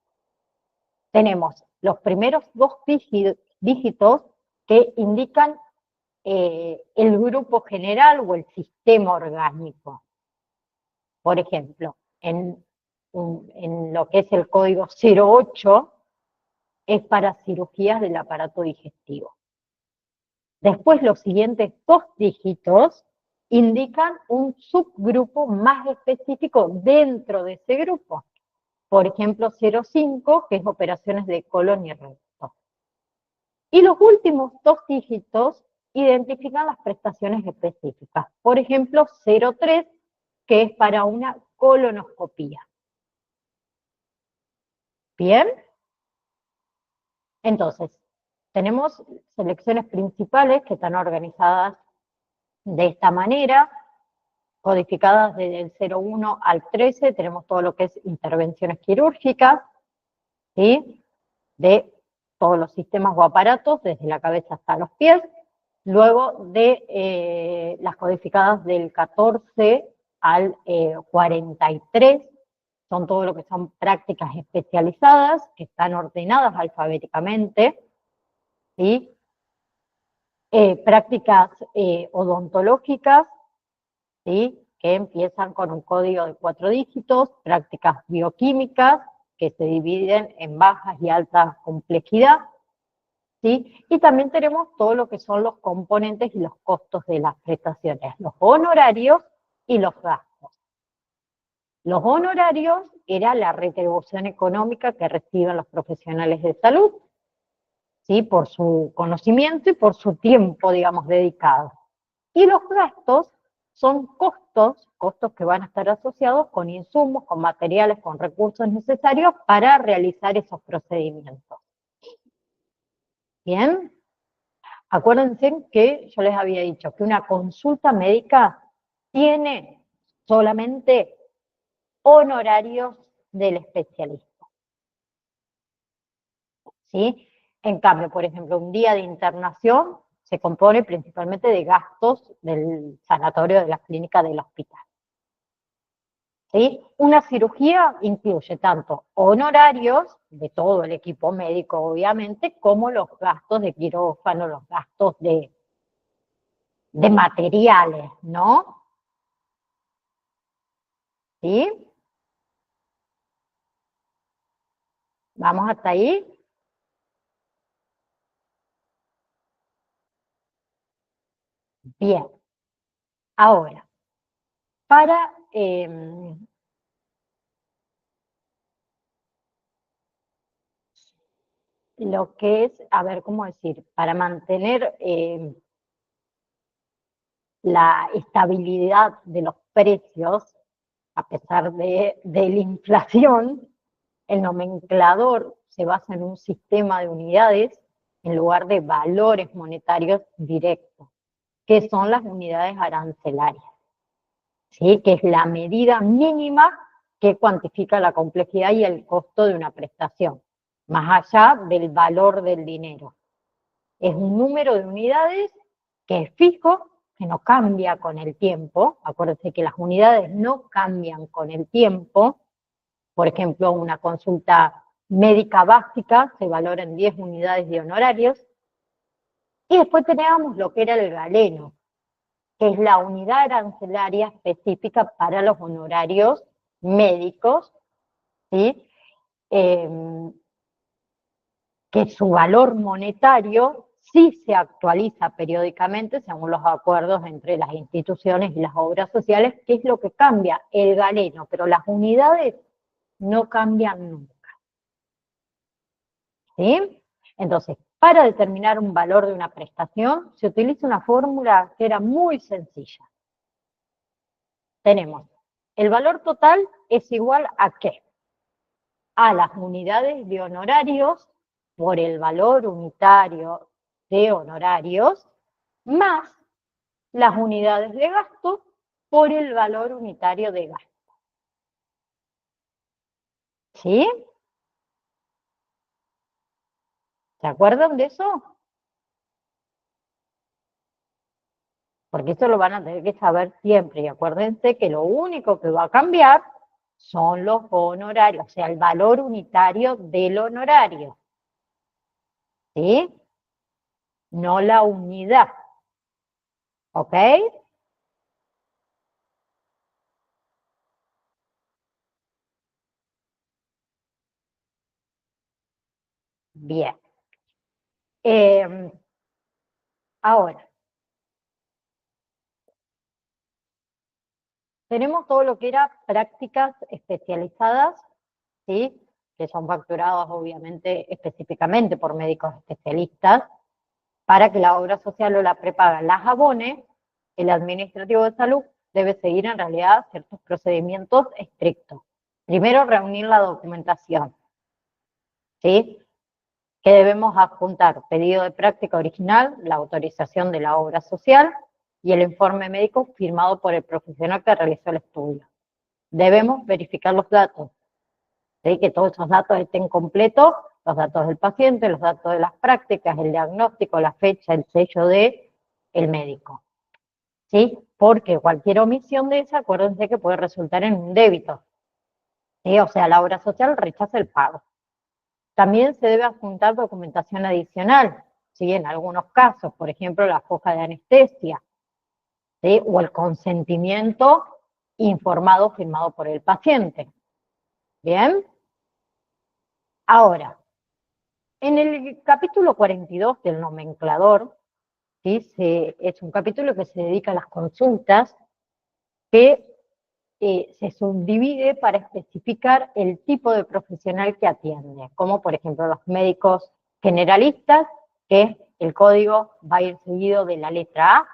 Tenemos los primeros 2 dígitos que indican el grupo general o el sistema orgánico. Por ejemplo, en lo que es el código 08 es para cirugías del aparato digestivo. Después los siguientes 2 dígitos indican un subgrupo más específico dentro de ese grupo. Por ejemplo, 05, que es operaciones de colon y recto. Y los últimos 2 dígitos identifican las prestaciones específicas. Por ejemplo, 03, que es para una colonoscopía. ¿Bien? Entonces, tenemos selecciones principales que están organizadas de esta manera, codificadas desde el 01 al 13, tenemos todo lo que es intervenciones quirúrgicas, ¿sí? De todos los sistemas o aparatos, desde la cabeza hasta los pies. Luego de las codificadas del 14 al 43, son todo lo que son prácticas especializadas, que están ordenadas alfabéticamente, ¿sí? Prácticas odontológicas, ¿sí? que empiezan con un código de 4 dígitos, prácticas bioquímicas que se dividen en bajas y alta complejidad, ¿sí? Y también tenemos todo lo que son los componentes y los costos de las prestaciones, los honorarios y los gastos. Los honorarios era la retribución económica que reciben los profesionales de salud, ¿sí? Por su conocimiento y por su tiempo, digamos, dedicado. Y los gastos son costos que van a estar asociados con insumos, con materiales, con recursos necesarios para realizar esos procedimientos. ¿Bien? Acuérdense que yo les había dicho que una consulta médica tiene solamente honorarios del especialista, ¿sí? En cambio, por ejemplo, un día de internación se compone principalmente de gastos del sanatorio, de la clínica, del hospital. ¿Sí? Una cirugía incluye tanto honorarios de todo el equipo médico, obviamente, como los gastos de quirófano, los gastos de materiales, ¿no? ¿Sí? ¿Vamos hasta ahí? Bien. Ahora, para lo que es, a ver, ¿cómo decir? Para mantener la estabilidad de los precios, a pesar de la inflación, el nomenclador se basa en un sistema de unidades en lugar de valores monetarios directos, que son las unidades arancelarias, ¿sí? Que es la medida mínima que cuantifica la complejidad y el costo de una prestación, más allá del valor del dinero. Es un número de unidades que es fijo, que no cambia con el tiempo. Acuérdense que las unidades no cambian con el tiempo. Por ejemplo, una consulta médica básica se valora en 10 unidades de honorarios. Y después teníamos lo que era el galeno, que es la unidad arancelaria específica para los honorarios médicos, ¿sí? Que su valor monetario sí se actualiza periódicamente según los acuerdos entre las instituciones y las obras sociales, que es lo que cambia el galeno, pero las unidades no cambian nunca. ¿Sí? Entonces, para determinar un valor de una prestación, se utiliza una fórmula que era muy sencilla. Tenemos, el valor total es igual a ¿qué? A las unidades de honorarios por el valor unitario de honorarios, más las unidades de gasto por el valor unitario de gasto. ¿Sí? ¿Se acuerdan de eso? Porque eso lo van a tener que saber siempre. Y acuérdense que lo único que va a cambiar son los honorarios, o sea, el valor unitario del honorario. ¿Sí? No la unidad. ¿Ok? Bien. Ahora, tenemos todo lo que era prácticas especializadas, ¿sí? Que son facturadas obviamente específicamente por médicos especialistas, para que la obra social o la prepaga las abone, el administrativo de salud debe seguir en realidad ciertos procedimientos estrictos. Primero, reunir la documentación, ¿sí? Que debemos adjuntar pedido de práctica original, la autorización de la obra social y el informe médico firmado por el profesional que realizó el estudio. Debemos verificar los datos, ¿sí? Que todos esos datos estén completos, los datos del paciente, los datos de las prácticas, el diagnóstico, la fecha, el sello de el médico, ¿sí? Porque cualquier omisión de esa, acuérdense que puede resultar en un débito, ¿sí? O sea, la obra social rechaza el pago. También se debe adjuntar documentación adicional, ¿sí? En algunos casos, por ejemplo, la hoja de anestesia, ¿sí? O el consentimiento informado, firmado por el paciente. ¿Bien? Ahora, en el capítulo 42 del nomenclador, ¿sí? Es un capítulo que se dedica a las consultas, que se subdivide para especificar el tipo de profesional que atiende, como por ejemplo los médicos generalistas, que el código va a ir seguido de la letra A,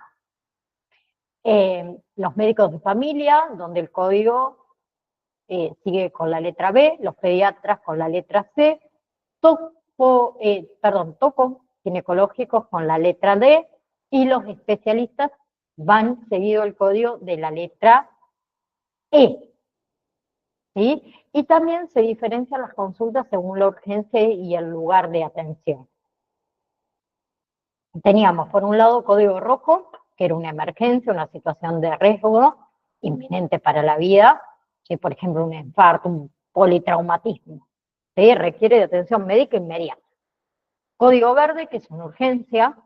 los médicos de familia, donde el código sigue con la letra B, los pediatras con la letra C, tocos ginecológicos con la letra D, y los especialistas van seguido el código de la letra E. ¿Sí? Y también se diferencian las consultas según la urgencia y el lugar de atención. Teníamos, por un lado, código rojo, que era una emergencia, una situación de riesgo inminente para la vida, ¿sí? Por ejemplo, un infarto, un politraumatismo, ¿sí? Requiere de atención médica inmediata. Código verde, que es una urgencia,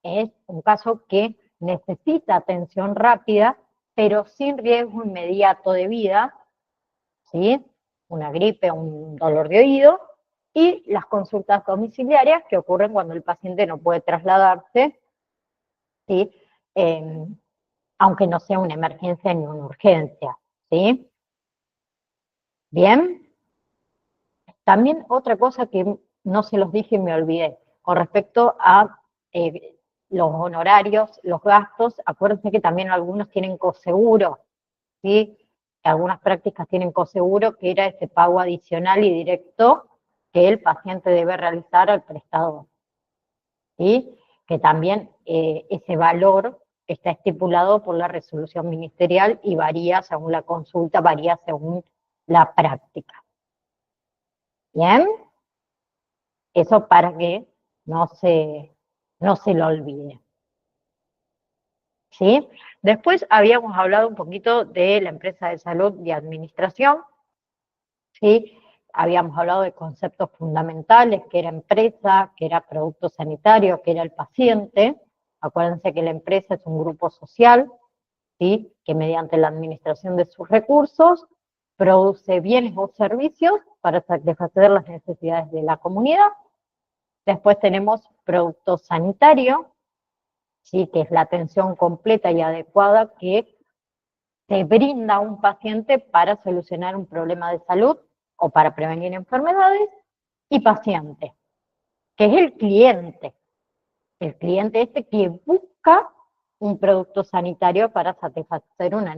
es un caso que necesita atención rápida, pero sin riesgo inmediato de vida, ¿sí? Una gripe, un dolor de oído, y las consultas domiciliarias que ocurren cuando el paciente no puede trasladarse, ¿sí? Eh, aunque no sea una emergencia ni una urgencia, ¿sí? Bien. También otra cosa que no se los dije y me olvidé, con respecto a los honorarios, los gastos, acuérdense que también algunos tienen coseguro, ¿sí? Algunas prácticas tienen coseguro, que era ese pago adicional y directo que el paciente debe realizar al prestador, ¿sí? Que también ese valor está estipulado por la resolución ministerial y varía según la consulta, varía según la práctica. ¿Bien? Eso para que no se lo olvide. ¿Sí? Después habíamos hablado un poquito de la empresa de salud y administración, ¿sí? Habíamos hablado de conceptos fundamentales, que era empresa, que era producto sanitario, que era el paciente. Acuérdense que la empresa es un grupo social, ¿sí? Que mediante la administración de sus recursos produce bienes o servicios para satisfacer las necesidades de la comunidad. Después tenemos producto sanitario, ¿sí? Que es la atención completa y adecuada que se brinda a un paciente para solucionar un problema de salud o para prevenir enfermedades, y paciente, que es el cliente este que busca un producto sanitario para satisfacer una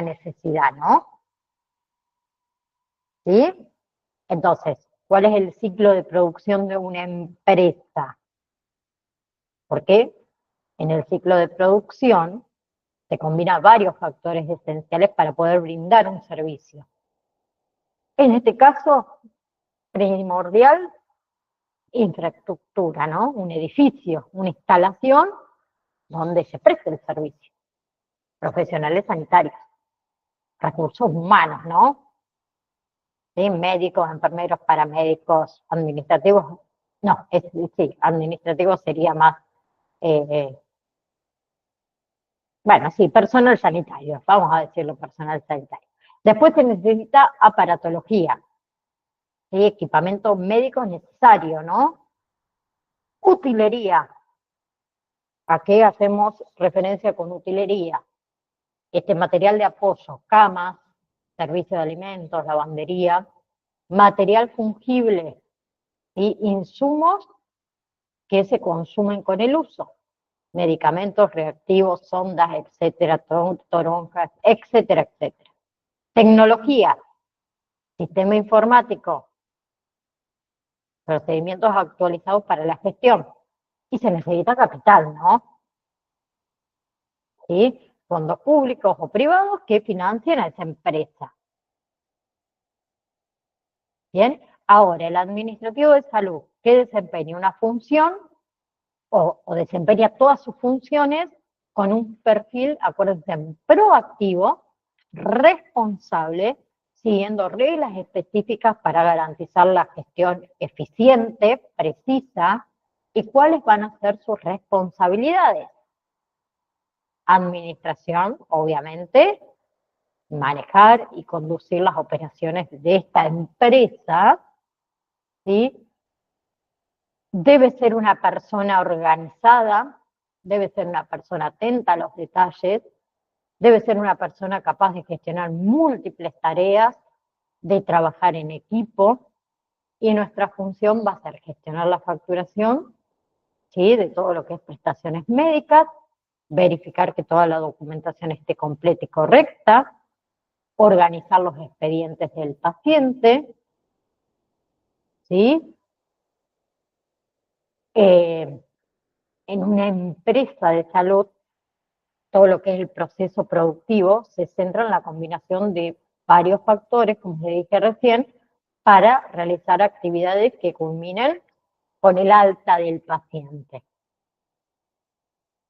necesidad, ¿no? ¿Sí? Entonces, ¿cuál es el ciclo de producción de una empresa? Porque en el ciclo de producción se combinan varios factores esenciales para poder brindar un servicio. En este caso, primordial, infraestructura, ¿no? Un edificio, una instalación donde se preste el servicio. Profesionales sanitarios, recursos humanos, ¿no? ¿Sí? Médicos, enfermeros, paramédicos, administrativos. No, sí, administrativo sería más, bueno, sí, personal sanitario, vamos a decirlo, personal sanitario. Después se necesita aparatología, ¿sí? Equipamiento médico necesario, ¿no? Utilería. ¿A qué hacemos referencia con utilería? Este material de apoyo, camas, servicio de alimentos, lavandería, material fungible y insumos que se consumen con el uso, medicamentos, reactivos, sondas, etcétera, toronjas, etcétera, etcétera. Tecnología, sistema informático, procedimientos actualizados para la gestión. Y se necesita capital, ¿no? ¿Sí? Fondos públicos o privados que financien a esa empresa. Bien, ahora el administrativo de salud que desempeña una función o desempeña todas sus funciones con un perfil, acuérdense, proactivo, responsable, siguiendo reglas específicas para garantizar la gestión eficiente, precisa, y cuáles van a ser sus responsabilidades. Administración, obviamente, manejar y conducir las operaciones de esta empresa, ¿sí? Debe ser una persona organizada, debe ser una persona atenta a los detalles, debe ser una persona capaz de gestionar múltiples tareas, de trabajar en equipo, y nuestra función va a ser gestionar la facturación, ¿sí? De todo lo que es prestaciones médicas, verificar que toda la documentación esté completa y correcta, organizar los expedientes del paciente, ¿sí? En una empresa de salud, todo lo que es el proceso productivo se centra en la combinación de varios factores, como les dije recién, para realizar actividades que culminen con el alta del paciente.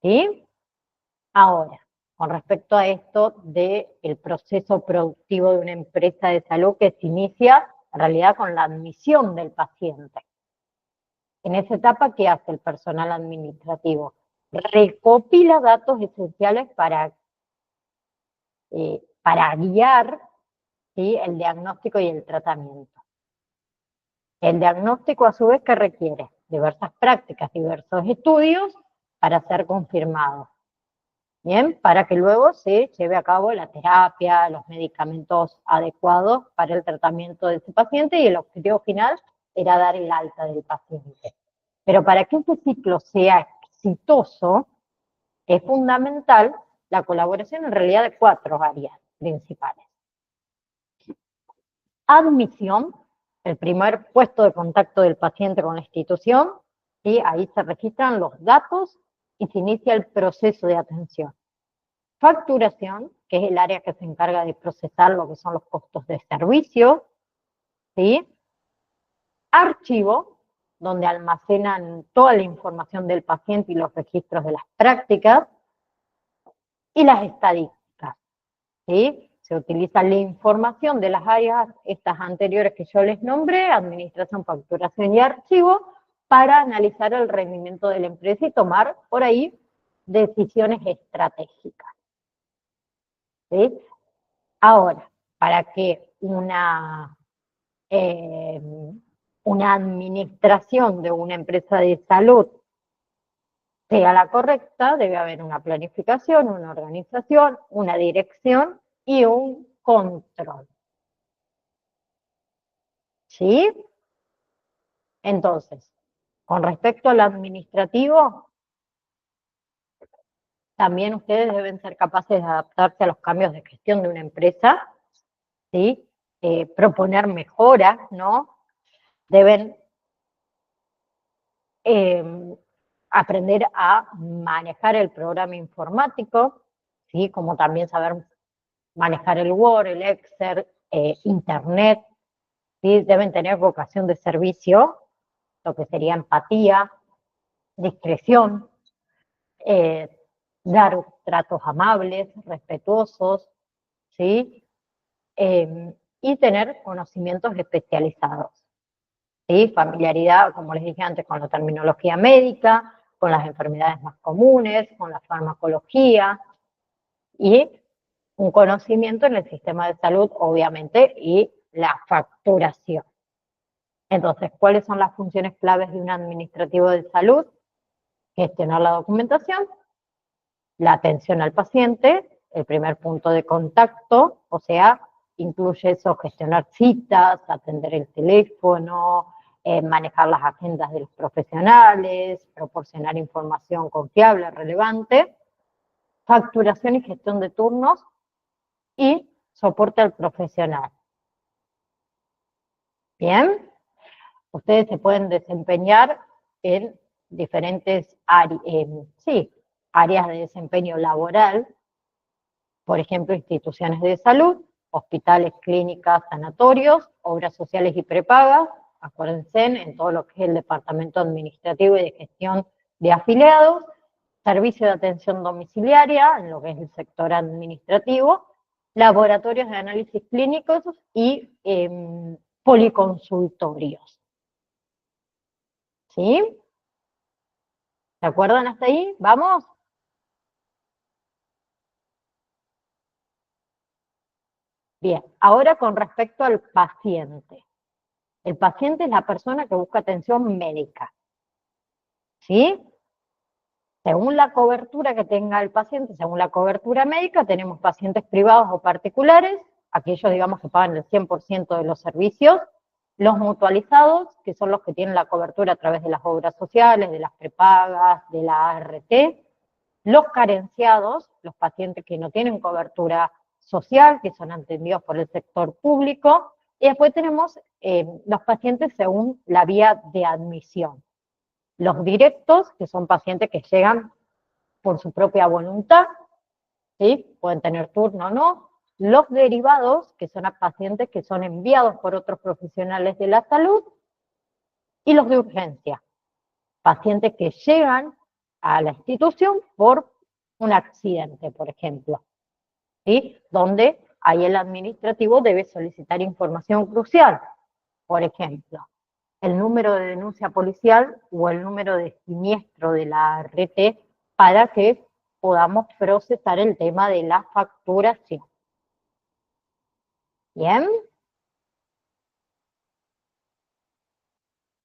¿Sí? Ahora, con respecto a esto del proceso productivo de una empresa de salud que se inicia en realidad con la admisión del paciente. En esa etapa, ¿qué hace el personal administrativo? Recopila datos esenciales para guiar, ¿sí?, el diagnóstico y el tratamiento. El diagnóstico, a su vez, ¿qué requiere? Diversas prácticas, diversos estudios para ser confirmado. Bien, para que luego se lleve a cabo la terapia, los medicamentos adecuados para el tratamiento de ese paciente, y el objetivo final era dar el alta del paciente. Pero para que este ciclo sea exitoso, es fundamental la colaboración en realidad de 4 áreas principales. Admisión, el primer puesto de contacto del paciente con la institución, ¿sí? Ahí se registran los datos y se inicia el proceso de atención. Facturación, que es el área que se encarga de procesar lo que son los costos de servicio, ¿sí? Archivo, donde almacenan toda la información del paciente y los registros de las prácticas, y las estadísticas, ¿sí? Se utiliza la información de las áreas, estas anteriores que yo les nombré, administración, facturación y archivo, para analizar el rendimiento de la empresa y tomar por ahí decisiones estratégicas, ¿sí? Ahora, para que una administración de una empresa de salud sea la correcta, debe haber una planificación, una organización, una dirección y un control. ¿Sí? Entonces, con respecto al administrativo, también ustedes deben ser capaces de adaptarse a los cambios de gestión de una empresa, ¿sí? Proponer mejoras, ¿no? Deben aprender a manejar el programa informático, ¿sí? Como también saber manejar el Word, el Excel, Internet, ¿sí? Deben tener vocación de servicio, lo que sería empatía, discreción, eh, dar tratos amables, respetuosos, ¿sí? Y tener conocimientos especializados, ¿sí? Familiaridad, como les dije antes, con la terminología médica, con las enfermedades más comunes, con la farmacología, y un conocimiento en el sistema de salud, obviamente, y la facturación. Entonces, ¿cuáles son las funciones claves de un administrativo de salud? Gestionar la documentación, la atención al paciente, el primer punto de contacto, o sea, incluye eso, gestionar citas, atender el teléfono, manejar las agendas de los profesionales, proporcionar información confiable, relevante, facturación y gestión de turnos y soporte al profesional. Bien, ustedes se pueden desempeñar en diferentes áreas de desempeño laboral, por ejemplo, instituciones de salud, hospitales, clínicas, sanatorios, obras sociales y prepagas, acuérdense, en todo lo que es el departamento administrativo y de gestión de afiliados, servicio de atención domiciliaria, en lo que es el sector administrativo, laboratorios de análisis clínicos y policonsultorios. ¿Sí? ¿Se acuerdan hasta ahí? ¿Vamos? Bien, ahora con respecto al paciente. El paciente es la persona que busca atención médica, ¿sí? Según la cobertura que tenga el paciente, según la cobertura médica, tenemos pacientes privados o particulares, aquellos, digamos, que pagan el 100% de los servicios, los mutualizados, que son los que tienen la cobertura a través de las obras sociales, de las prepagas, de la ART, los carenciados, los pacientes que no tienen cobertura social, que son atendidos por el sector público, y después tenemos los pacientes según la vía de admisión. Los directos, que son pacientes que llegan por su propia voluntad, ¿sí? Pueden tener turno o no. Los derivados, que son a pacientes que son enviados por otros profesionales de la salud. Y los de urgencia, pacientes que llegan a la institución por un accidente, por ejemplo, ¿sí? Donde ahí el administrativo debe solicitar información crucial, por ejemplo, el número de denuncia policial o el número de siniestro de la ART para que podamos procesar el tema de la facturación. ¿Bien?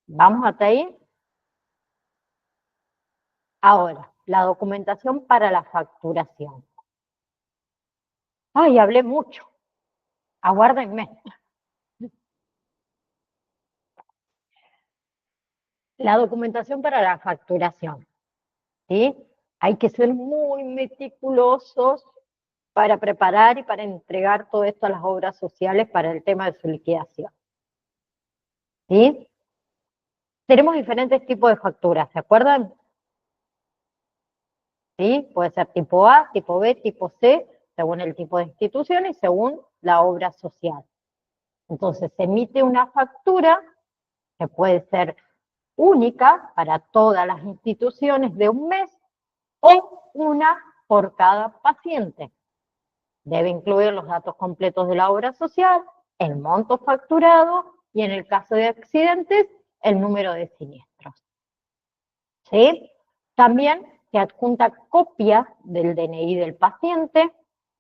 ¿Vamos hasta ahí? Ahora, la documentación para la facturación. Ay, hablé mucho. Aguárdenme. La documentación para la facturación, ¿sí? Hay que ser muy meticulosos para preparar y para entregar todo esto a las obras sociales para el tema de su liquidación, ¿sí? Tenemos diferentes tipos de facturas, ¿se acuerdan? ¿Sí? Puede ser tipo A, tipo B, tipo C, según el tipo de institución y según la obra social. Entonces, se emite una factura que puede ser única para todas las instituciones de un mes o una por cada paciente. Debe incluir los datos completos de la obra social, el monto facturado y en el caso de accidentes, el número de siniestros. ¿Sí? También se adjunta copia del DNI del paciente,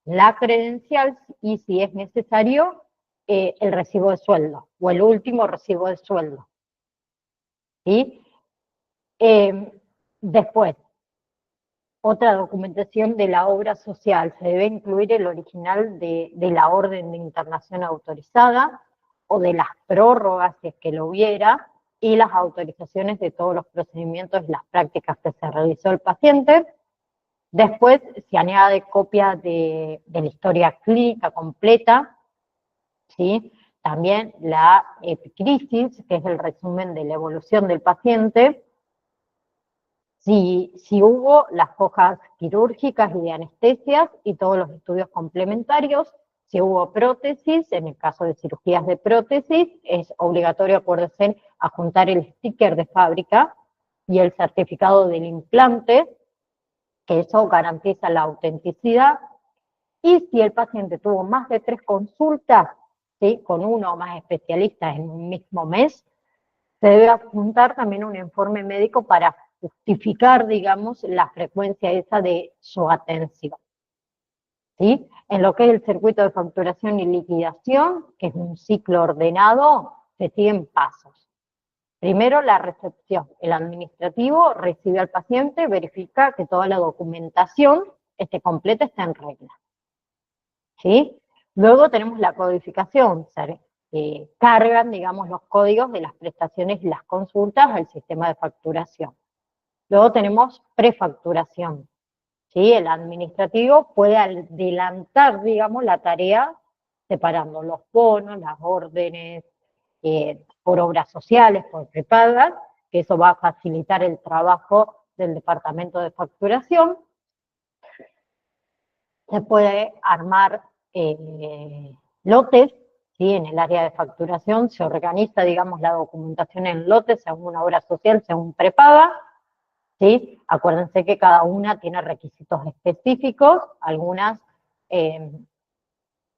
la credencial y si es necesario, el recibo de sueldo o el último recibo de sueldo. ¿Sí? Después, otra documentación de la obra social. Se debe incluir el original de la orden de internación autorizada o de las prórrogas, si es que lo hubiera, y las autorizaciones de todos los procedimientos y las prácticas que se realizó el paciente. Después se añade copia de la historia clínica completa, ¿sí? También la epicrisis, que es el resumen de la evolución del paciente. Si hubo las hojas quirúrgicas y de anestesias y todos los estudios complementarios, si hubo prótesis, en el caso de cirugías de prótesis, es obligatorio, acuérdense, adjuntar el sticker de fábrica y el certificado del implante, que eso garantiza la autenticidad. Y si el paciente tuvo más de 3 consultas, ¿sí? Con uno o más especialistas en un mismo mes, se debe adjuntar también un informe médico para justificar, digamos, la frecuencia esa de su atención. ¿Sí? En lo que es el circuito de facturación y liquidación, que es un ciclo ordenado, se siguen pasos. Primero, la recepción. El administrativo recibe al paciente, verifica que toda la documentación esté completa, esté en regla. ¿Sí? Luego tenemos la codificación, cargan, digamos, los códigos de las prestaciones y las consultas al sistema de facturación. Luego tenemos prefacturación, ¿sí? El administrativo puede adelantar, digamos, la tarea separando los bonos, las órdenes, por obras sociales, por prepagas, que eso va a facilitar el trabajo del departamento de facturación. Se puede armar lotes, ¿sí? En el área de facturación se organiza, digamos, la documentación en lotes según una obra social, según prepaga, ¿sí? Acuérdense que cada una tiene requisitos específicos, algunas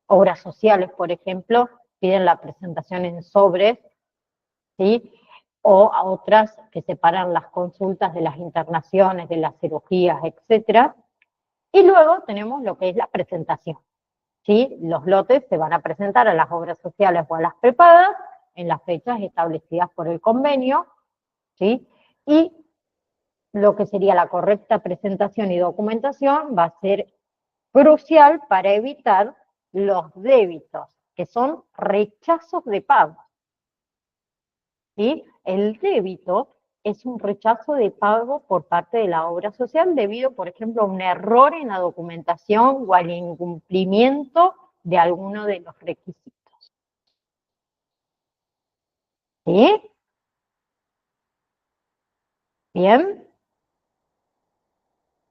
obras sociales, por ejemplo, piden la presentación en sobres, ¿sí? O a otras que separan las consultas de las internaciones, de las cirugías, etcétera. Y luego tenemos lo que es la presentación. ¿sí? Los lotes se van a presentar a las obras sociales o a las prepagas en las fechas establecidas por el convenio, ¿sí? Y lo que sería la correcta presentación y documentación va a ser crucial para evitar los débitos, que son rechazos de pago. ¿Sí? El débito es un rechazo de pago por parte de la obra social debido, por ejemplo, a un error en la documentación o al incumplimiento de alguno de los requisitos. ¿Sí? Bien.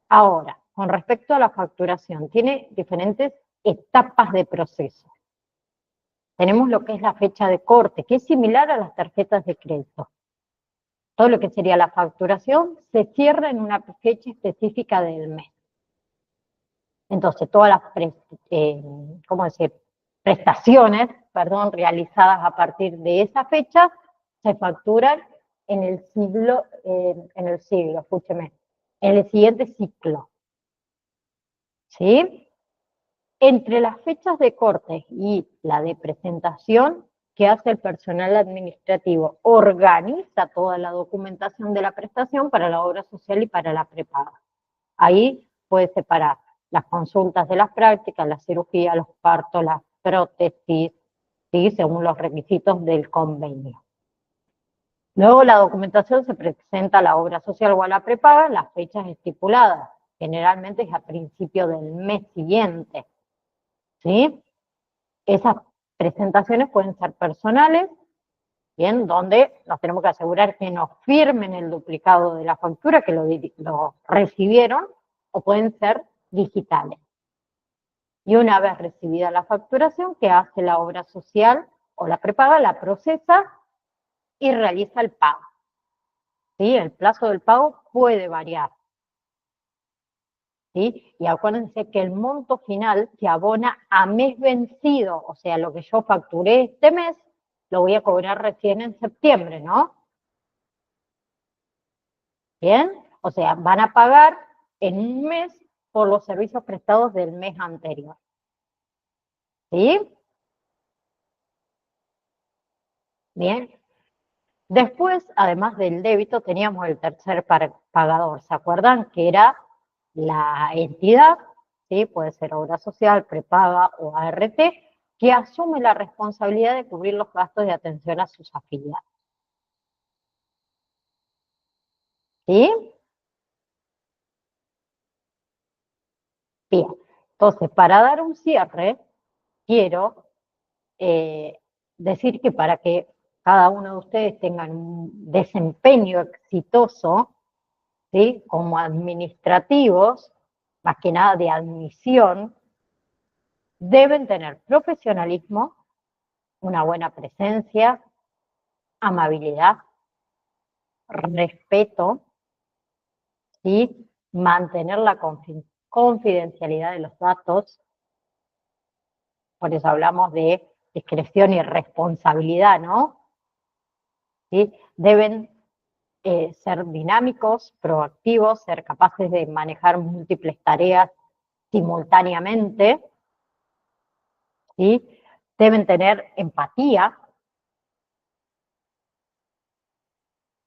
Ahora, con respecto a la facturación, tiene diferentes etapas de proceso. Tenemos lo que es la fecha de corte, que es similar a las tarjetas de crédito. Todo lo que sería la facturación se cierra en una fecha específica del mes. Entonces, todas las ¿cómo decir? Prestaciones, perdón, realizadas a partir de esa fecha se facturan escúcheme, en el siguiente ciclo. ¿Sí? Entre las fechas de corte y la de presentación, ¿qué hace el personal administrativo? Organiza toda la documentación de la prestación para la obra social y para la prepaga. Ahí puede separar las consultas de las prácticas, la cirugía, los partos, las prótesis, ¿sí? Según los requisitos del convenio. Luego la documentación se presenta a la obra social o a la prepaga en las fechas estipuladas. Generalmente es a principio del mes siguiente. ¿Sí? Esas presentaciones pueden ser personales, bien, donde nos tenemos que asegurar que nos firmen el duplicado de la factura, que lo recibieron, o pueden ser digitales. Y una vez recibida la facturación, ¿qué hace la obra social o la prepaga? La procesa y realiza el pago. ¿Sí? El plazo del pago puede variar. ¿Sí? Y acuérdense que el monto final se abona a mes vencido, o sea, lo que yo facturé este mes, lo voy a cobrar recién en septiembre, ¿no? ¿Bien? O sea, van a pagar en un mes por los servicios prestados del mes anterior. ¿Sí? Bien. Después, además del débito, teníamos el tercer pagador. ¿Se acuerdan? Que era la entidad, ¿sí? Puede ser obra social, prepaga o ART, que asume la responsabilidad de cubrir los gastos de atención a sus afiliados. ¿Sí? Bien. Entonces, para dar un cierre, quiero decir que para que cada uno de ustedes tenga un desempeño exitoso, ¿sí? Como administrativos, más que nada de admisión, deben tener profesionalismo, una buena presencia, amabilidad, respeto, ¿sí? Mantener la confidencialidad de los datos, por eso hablamos de discreción y responsabilidad, ¿no? ¿Sí? Deben ser dinámicos, proactivos, ser capaces de manejar múltiples tareas simultáneamente, ¿sí? Deben tener empatía.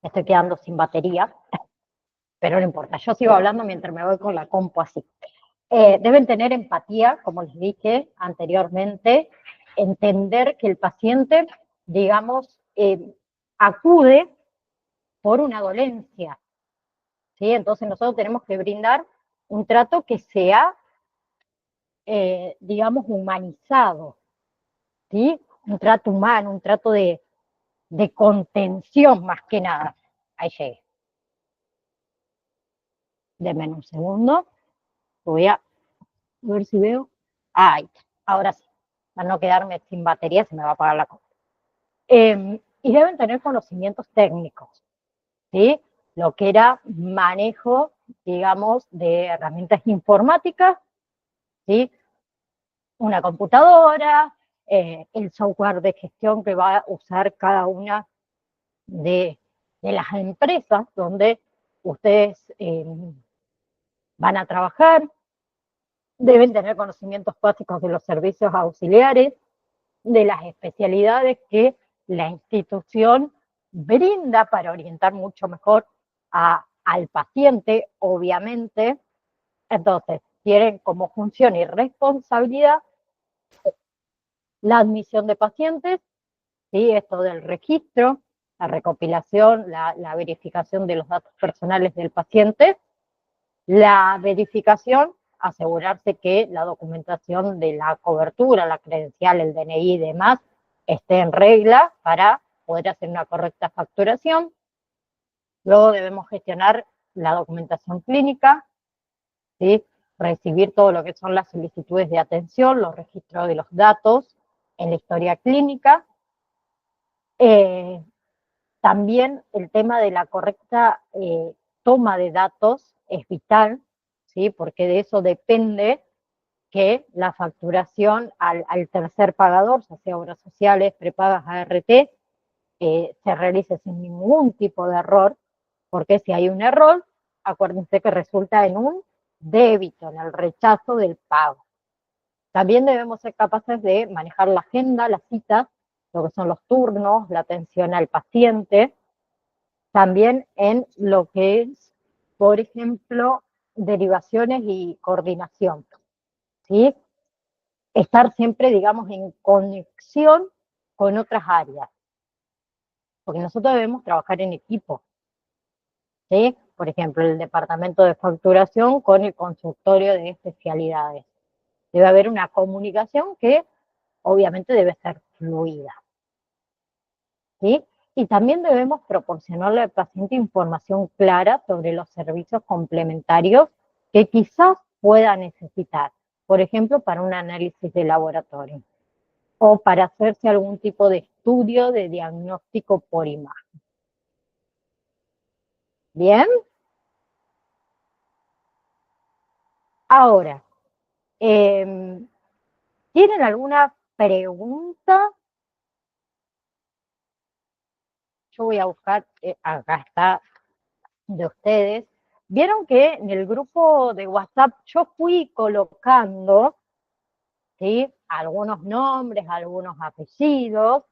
Me estoy quedando sin batería, pero no importa, yo sigo hablando mientras me voy con la compu así. Deben tener empatía, como les dije anteriormente, entender que el paciente, digamos, acude por una dolencia, ¿sí? Entonces nosotros tenemos que brindar un trato que sea, digamos, humanizado, ¿sí? Un trato humano, un trato de contención más que nada. Ahí llegué. Denme un segundo. Voy a ver si veo. Ahí, ahora sí. Para no quedarme sin batería, se me va a apagar la cosa. Y deben tener conocimientos técnicos, ¿sí? Lo que era manejo, digamos, de herramientas informáticas, ¿sí? Una computadora, el software de gestión que va a usar cada una de las empresas donde ustedes van a trabajar, Deben tener conocimientos básicos de los servicios auxiliares, de las especialidades que la institución brinda para orientar mucho mejor al paciente, obviamente. Entonces, tienen como función y responsabilidad la admisión de pacientes, ¿sí? Esto del registro, la recopilación, la verificación de los datos personales del paciente, la verificación, asegurarse que la documentación de la cobertura, la credencial, el DNI y demás esté en regla para poder hacer una correcta facturación. Luego debemos gestionar la documentación clínica, ¿sí? Recibir todo lo que son las solicitudes de atención, los registros de los datos en la historia clínica. También el tema de la correcta toma de datos es vital, ¿sí? Porque de eso depende que la facturación al tercer pagador, ya sea obras sociales, prepagas, ART, se realice sin ningún tipo de error, porque si hay un error, acuérdense que resulta en un débito, en el rechazo del pago. También debemos ser capaces de manejar la agenda, las citas, lo que son los turnos, la atención al paciente, también en lo que es, por ejemplo, derivaciones y coordinación, ¿sí? Estar siempre, digamos, en conexión con otras áreas, porque nosotros debemos trabajar en equipo, ¿sí? Por ejemplo, el departamento de facturación con el consultorio de especialidades. Debe haber una comunicación que obviamente debe ser fluida, ¿sí? Y también debemos proporcionarle al paciente información clara sobre los servicios complementarios que quizás pueda necesitar, por ejemplo, para un análisis de laboratorio o para hacerse algún tipo de estudio de diagnóstico por imagen. ¿Bien? Ahora, ¿tienen alguna pregunta? Yo voy a buscar, acá está, de ustedes. Vieron que en el grupo de WhatsApp yo fui colocando, ¿sí? Algunos nombres, algunos apellidos.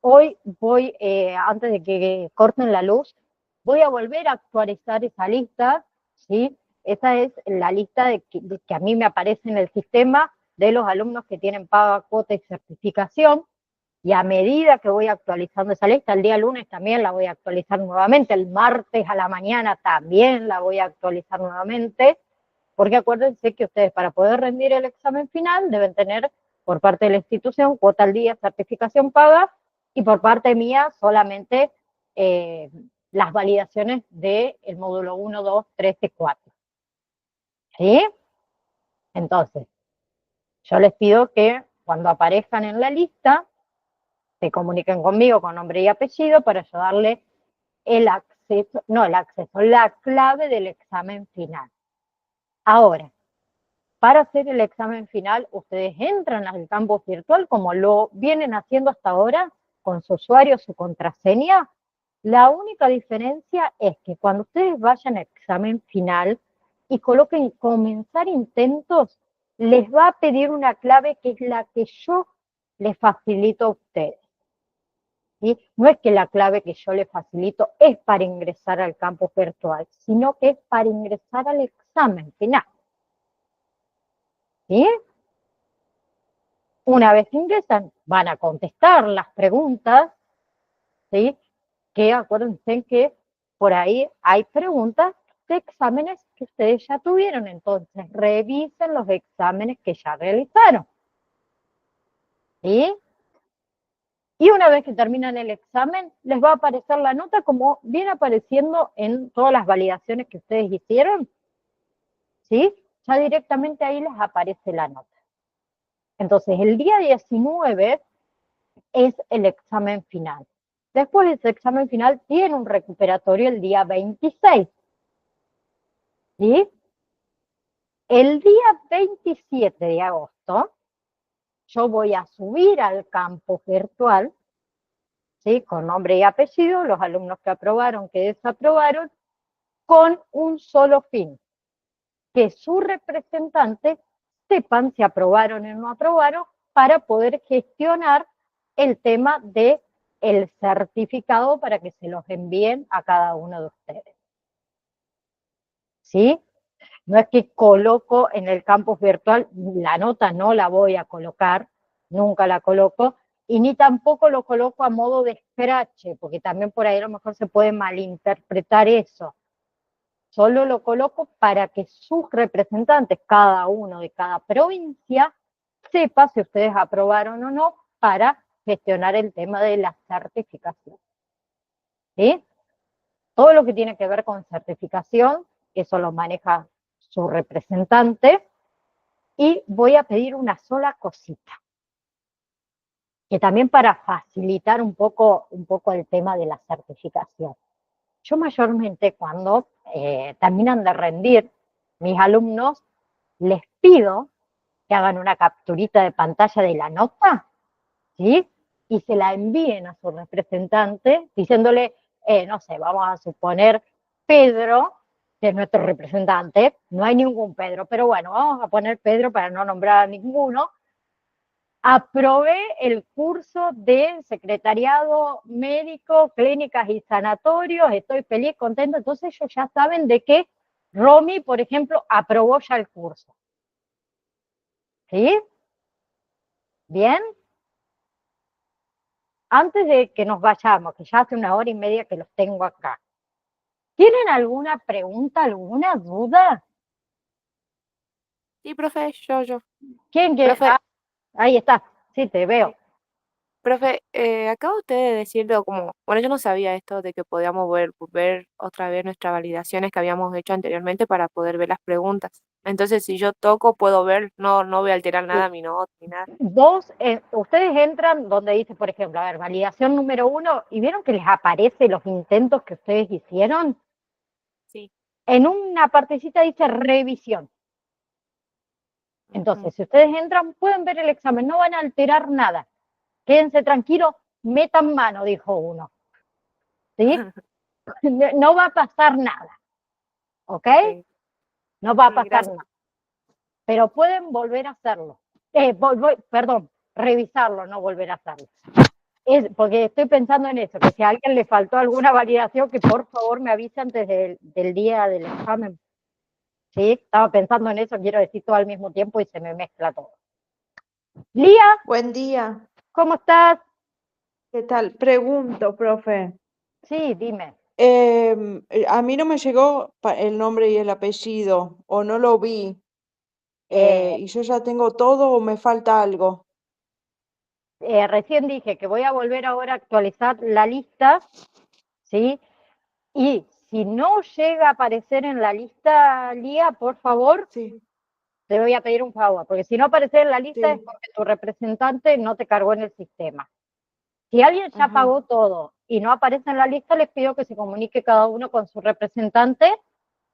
Hoy voy, antes de que corten la luz, voy a volver a actualizar esa lista, ¿sí? Esa es la lista de que a mí me aparece en el sistema de los alumnos que tienen paga, cuota y certificación. Y a medida que voy actualizando esa lista, el día lunes también la voy a actualizar nuevamente, el martes a la mañana también la voy a actualizar nuevamente, porque acuérdense que ustedes para poder rendir el examen final deben tener por parte de la institución cuota al día, certificación paga, y por parte mía solamente las validaciones del módulo 1, 2, 3 y 4. ¿Sí? Entonces, yo les pido que cuando aparezcan en la lista, se comuniquen conmigo con nombre y apellido para yo darle el acceso, no el acceso, la clave del examen final. Ahora, para hacer el examen final, ustedes entran al campus virtual como lo vienen haciendo hasta ahora, con su usuario, su contraseña. La única diferencia es que cuando ustedes vayan al examen final y coloquen comenzar intentos, les va a pedir una clave que es la que yo les facilito a ustedes. ¿Sí? No es que la clave que yo le facilito es para ingresar al campus virtual, sino que es para ingresar al examen final. ¿Sí? Una vez ingresan, van a contestar las preguntas, ¿sí? Que acuérdense que por ahí hay preguntas de exámenes que ustedes ya tuvieron, entonces revisen los exámenes que ya realizaron. ¿Sí? Y una vez que terminan el examen, les va a aparecer la nota como viene apareciendo en todas las validaciones que ustedes hicieron, ¿sí? Ya directamente ahí les aparece la nota. Entonces, el día 19 es el examen final. Después de ese examen final, tiene un recuperatorio el día 26, ¿sí? El día 27 de agosto, yo voy a subir al campus virtual, ¿sí? Con nombre y apellido, los alumnos que aprobaron, que desaprobaron, con un solo fin, que su representante sepan si aprobaron o no aprobaron para poder gestionar el tema de el certificado para que se los envíen a cada uno de ustedes. ¿Sí? No es que coloco en el campus virtual, la nota no la voy a colocar, nunca la coloco, y ni tampoco lo coloco a modo de escrache, porque también por ahí a lo mejor se puede malinterpretar eso. Solo lo coloco para que sus representantes, cada uno de cada provincia, sepa si ustedes aprobaron o no para gestionar el tema de la certificación. ¿Sí? Todo lo que tiene que ver con certificación, eso lo maneja su representante, y voy a pedir una sola cosita, que también para facilitar un poco el tema de la certificación. Yo mayormente cuando terminan de rendir, mis alumnos, les pido que hagan una capturita de pantalla de la nota, ¿sí? Y se la envíen a su representante diciéndole, no sé, vamos a suponer Pedro, que es nuestro representante, no hay ningún Pedro, pero bueno, vamos a poner Pedro para no nombrar a ninguno. Aprobé el curso de secretariado médico, clínicas y sanatorios, estoy feliz, contento, entonces ellos ya saben de que Romy, por ejemplo, aprobó ya el curso. ¿Sí? ¿Bien? Antes de que nos vayamos, que ya hace 1 hora y media que los tengo acá, ¿tienen alguna pregunta, alguna duda? Sí, profe, yo. ¿Quién quiere? Profe, Ahí está, sí, te veo. profe, acaba usted de decirlo como, bueno, yo no sabía esto de que podíamos ver otra vez nuestras validaciones que habíamos hecho anteriormente para poder ver las preguntas. Entonces, si yo toco, puedo ver, no voy a alterar nada mi nota ni nada. Ustedes entran donde dice, por ejemplo, a ver, validación número 1, y vieron que les aparece los intentos que ustedes hicieron. Sí. En una partecita dice revisión. Entonces, si ustedes entran, pueden ver el examen, no van a alterar nada. Quédense tranquilos, metan mano, dijo uno. ¿Sí? No va a pasar nada. ¿Ok? Ok, No va a sí, pasar gracias. nada. Pero pueden volver a hacerlo. Perdón, revisarlo, no volver a hacerlo. Porque estoy pensando en eso, que si a alguien le faltó alguna validación, que por favor me avise antes del día del examen. ¿Sí? Estaba pensando en eso, quiero decir todo al mismo tiempo y se me mezcla todo. Lía, Buen día. ¿cómo estás? ¿Qué tal? Pregunto, profe. Sí, dime. A mí no me llegó el nombre y el apellido, o no lo vi, Eh, y yo ya tengo todo o me falta algo. Recién dije que voy a volver ahora a actualizar la lista, ¿sí? Y si no llega a aparecer en la lista, Lía, por favor, Sí, te voy a pedir un favor, porque si no aparece en la lista es sí. porque tu representante no te cargó en el sistema. Si alguien ya Ajá. pagó todo y no aparece en la lista, les pido que se comunique cada uno con su representante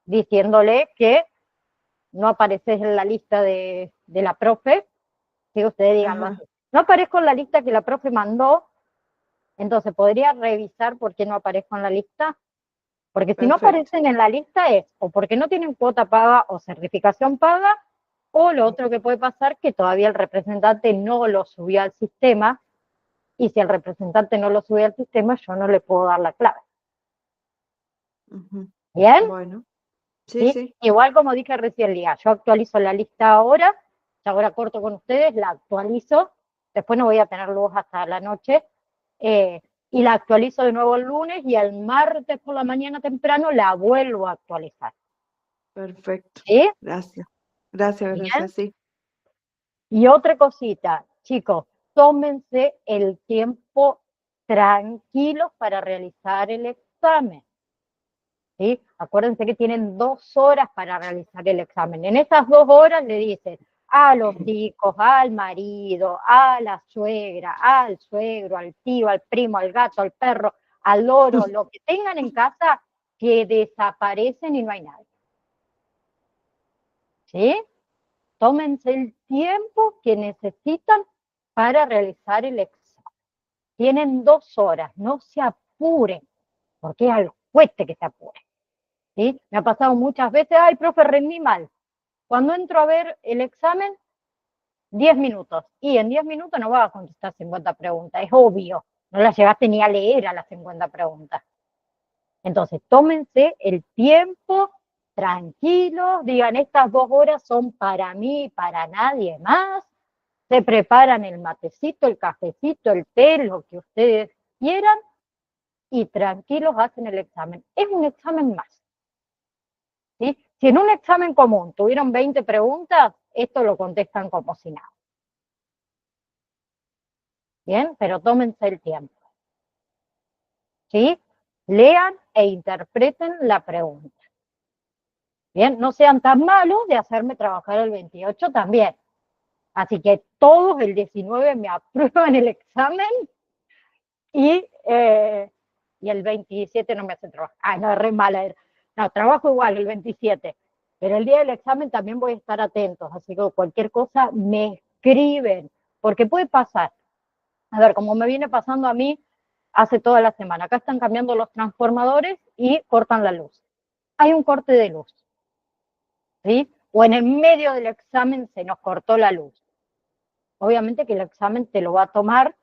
diciéndole que no apareces en la lista de la profe, que ustedes digan así. Ajá. No aparezco en la lista que la profe mandó, entonces podría revisar por qué no aparezco en la lista, porque si no Perfecto. aparecen en la lista es o porque no tienen cuota paga o certificación paga, o lo otro que puede pasar que todavía el representante no lo subió al sistema, y si el representante no lo sube al sistema, yo no le puedo dar la clave. Ujú. ¿Bien? Bueno, sí, ¿Sí? sí. Igual como dije recién, Lía, yo actualizo la lista ahora, ahora corto con ustedes, la actualizo, después no voy a tener luz hasta la noche, y la actualizo de nuevo el lunes y el martes por la mañana temprano la vuelvo a actualizar. Perfecto. ¿Sí? Gracias. Gracias, Bien. gracias, sí. Y otra cosita, chicos, tómense el tiempo tranquilos para realizar el examen. ¿Sí? Acuérdense que tienen 2 horas para realizar el examen. En esas 2 horas le dicen a los hijos, al marido, a la suegra, al suegro, al tío, al primo, al gato, al perro, al loro, lo que tengan en casa, que desaparecen y no hay nadie. ¿Sí? Tómense el tiempo que necesitan para realizar el examen. Tienen 2 horas, no se apuren, porque es al cueste que se apure. ¿Sí? Me ha pasado muchas veces, ay, profe, rendí mal. Cuando entro a ver el examen, 10 minutos. Y en 10 minutos no vas a contestar 50 preguntas, es obvio. No las llegaste ni a leer a las 50 preguntas. Entonces, tómense el tiempo, tranquilos, digan, estas 2 horas son para mí y para nadie más. Se preparan el matecito, el cafecito, el té, lo que ustedes quieran, y tranquilos hacen el examen. Es un examen más. ¿Sí? Si en un examen común tuvieron 20 preguntas, esto lo contestan como si nada. Bien, pero tómense el tiempo. ¿Sí? Lean e interpreten la pregunta. Bien, no sean tan malos de hacerme trabajar el 28 también. Así que todos el 19 me aprueban el examen y el 27 no me hacen trabajar. Ah, no, es re mala. No, trabajo igual el 27. Pero el día del examen también voy a estar atentos. Así que cualquier cosa me escriben. Porque puede pasar. A ver, como me viene pasando a mí hace toda la semana. Acá están cambiando los transformadores y cortan la luz. Hay un corte de luz. ¿Sí? O en el medio del examen se nos cortó la luz. Obviamente que el examen te lo va a tomar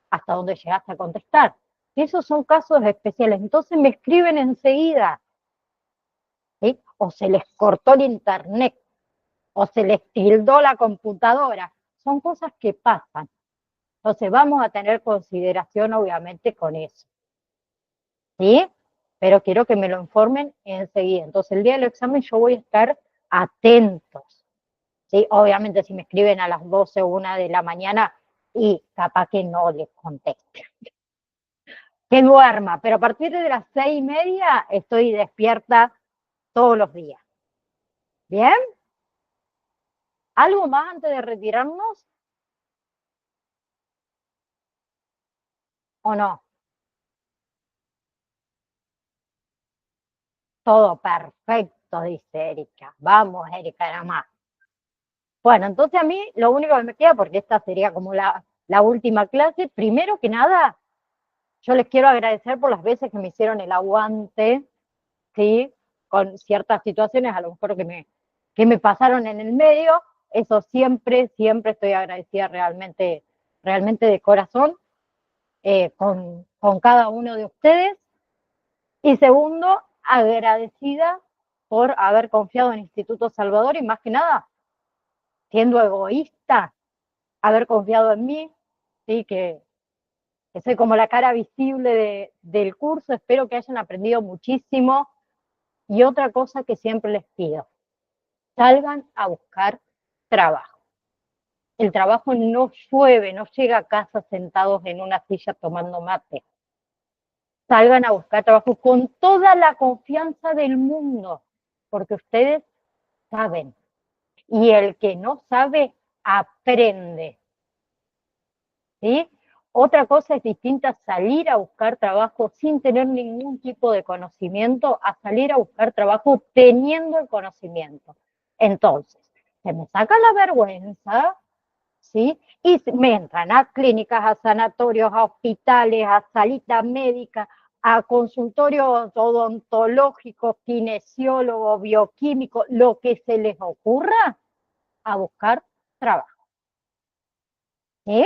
hasta donde llegaste a contestar. Y esos son casos especiales. Entonces me escriben enseguida. ¿Sí? O se les cortó el internet, o se les tildó la computadora. Son cosas que pasan. Entonces vamos a tener consideración, obviamente, con eso. ¿Sí? Pero quiero que me lo informen enseguida. Entonces el día del examen yo voy a estar atentos. ¿Sí? Obviamente si me escriben a las 12 o 1 de la mañana, y capaz que no les conteste. Que duerma, pero a partir de las 6:30 estoy despierta todos los días. ¿Bien? ¿Algo más antes de retirarnos? ¿O no? Todo perfecto, dice Erika. Vamos, Erika, nada más. Bueno, entonces a mí lo único que me queda, porque esta sería como la última clase, primero que nada, yo les quiero agradecer por las veces que me hicieron el aguante, ¿sí? Con ciertas situaciones, a lo mejor que me pasaron en el medio. Eso siempre, siempre estoy agradecida realmente, realmente de corazón con cada uno de ustedes. Y segundo, agradecida por haber confiado en Instituto Salvador y más que nada, siendo egoísta, haber confiado en mí, ¿sí? Que soy como la cara visible del curso. Espero que hayan aprendido muchísimo. Y otra cosa que siempre les pido, salgan a buscar trabajo. El trabajo no llueve, no llega a casa sentados en una silla tomando mate. Salgan a buscar trabajo con toda la confianza del mundo, porque ustedes saben. Y el que no sabe, aprende. ¿Sí? Otra cosa es distinta salir a buscar trabajo sin tener ningún tipo de conocimiento a salir a buscar trabajo teniendo el conocimiento. Entonces, se me saca la vergüenza, ¿sí? Y me entran a clínicas, a sanatorios, a hospitales, a salitas médicas, a consultorios odontológicos, kinesiólogos, bioquímicos, lo que se les ocurra, a buscar trabajo. ¿Sí?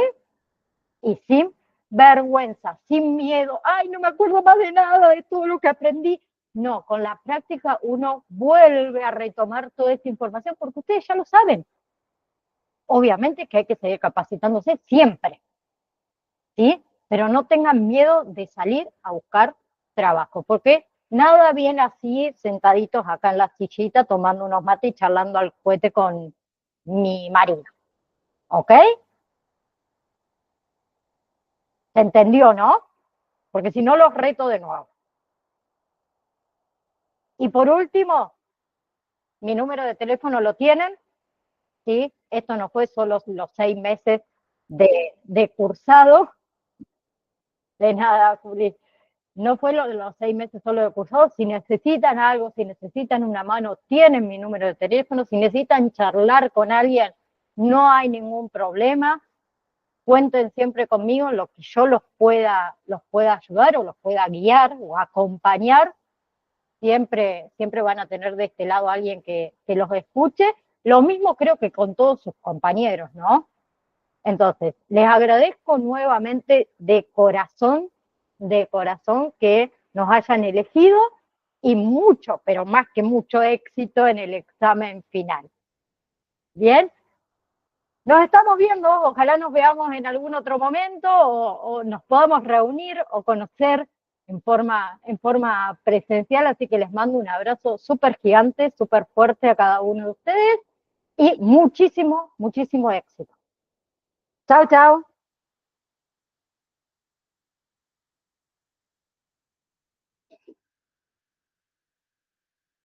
Y sin vergüenza, sin miedo, ay, no me acuerdo más de nada de todo lo que aprendí. No, con la práctica uno vuelve a retomar toda esta información porque ustedes ya lo saben. Obviamente que hay que seguir capacitándose siempre, ¿sí? Pero no tengan miedo de salir a buscar trabajo, porque nada viene así sentaditos acá en la sillita tomando unos mates y charlando al cohete con mi marido, ¿ok? ¿Se entendió, no? Porque si no los reto de nuevo. Y por último, mi número de teléfono lo tienen, ¿sí? Esto no fue solo los 6 meses de cursado, de nada, Juli. No fue los 6 meses solo de cursado. Si necesitan algo, si necesitan una mano, tienen mi número de teléfono. Si necesitan charlar con alguien, no hay ningún problema. Cuenten siempre conmigo en lo que yo los pueda ayudar o los pueda guiar o acompañar. Siempre van a tener de este lado a alguien que los escuche Lo mismo creo que con todos sus compañeros, ¿no? Entonces, les agradezco nuevamente de corazón que nos hayan elegido y mucho, pero más que mucho éxito en el examen final. ¿Bien? Nos estamos viendo, ojalá nos veamos en algún otro momento o nos podamos reunir o conocer en forma presencial, así que les mando un abrazo súper gigante, súper fuerte a cada uno de ustedes y muchísimo, muchísimo éxito. Chao, chao.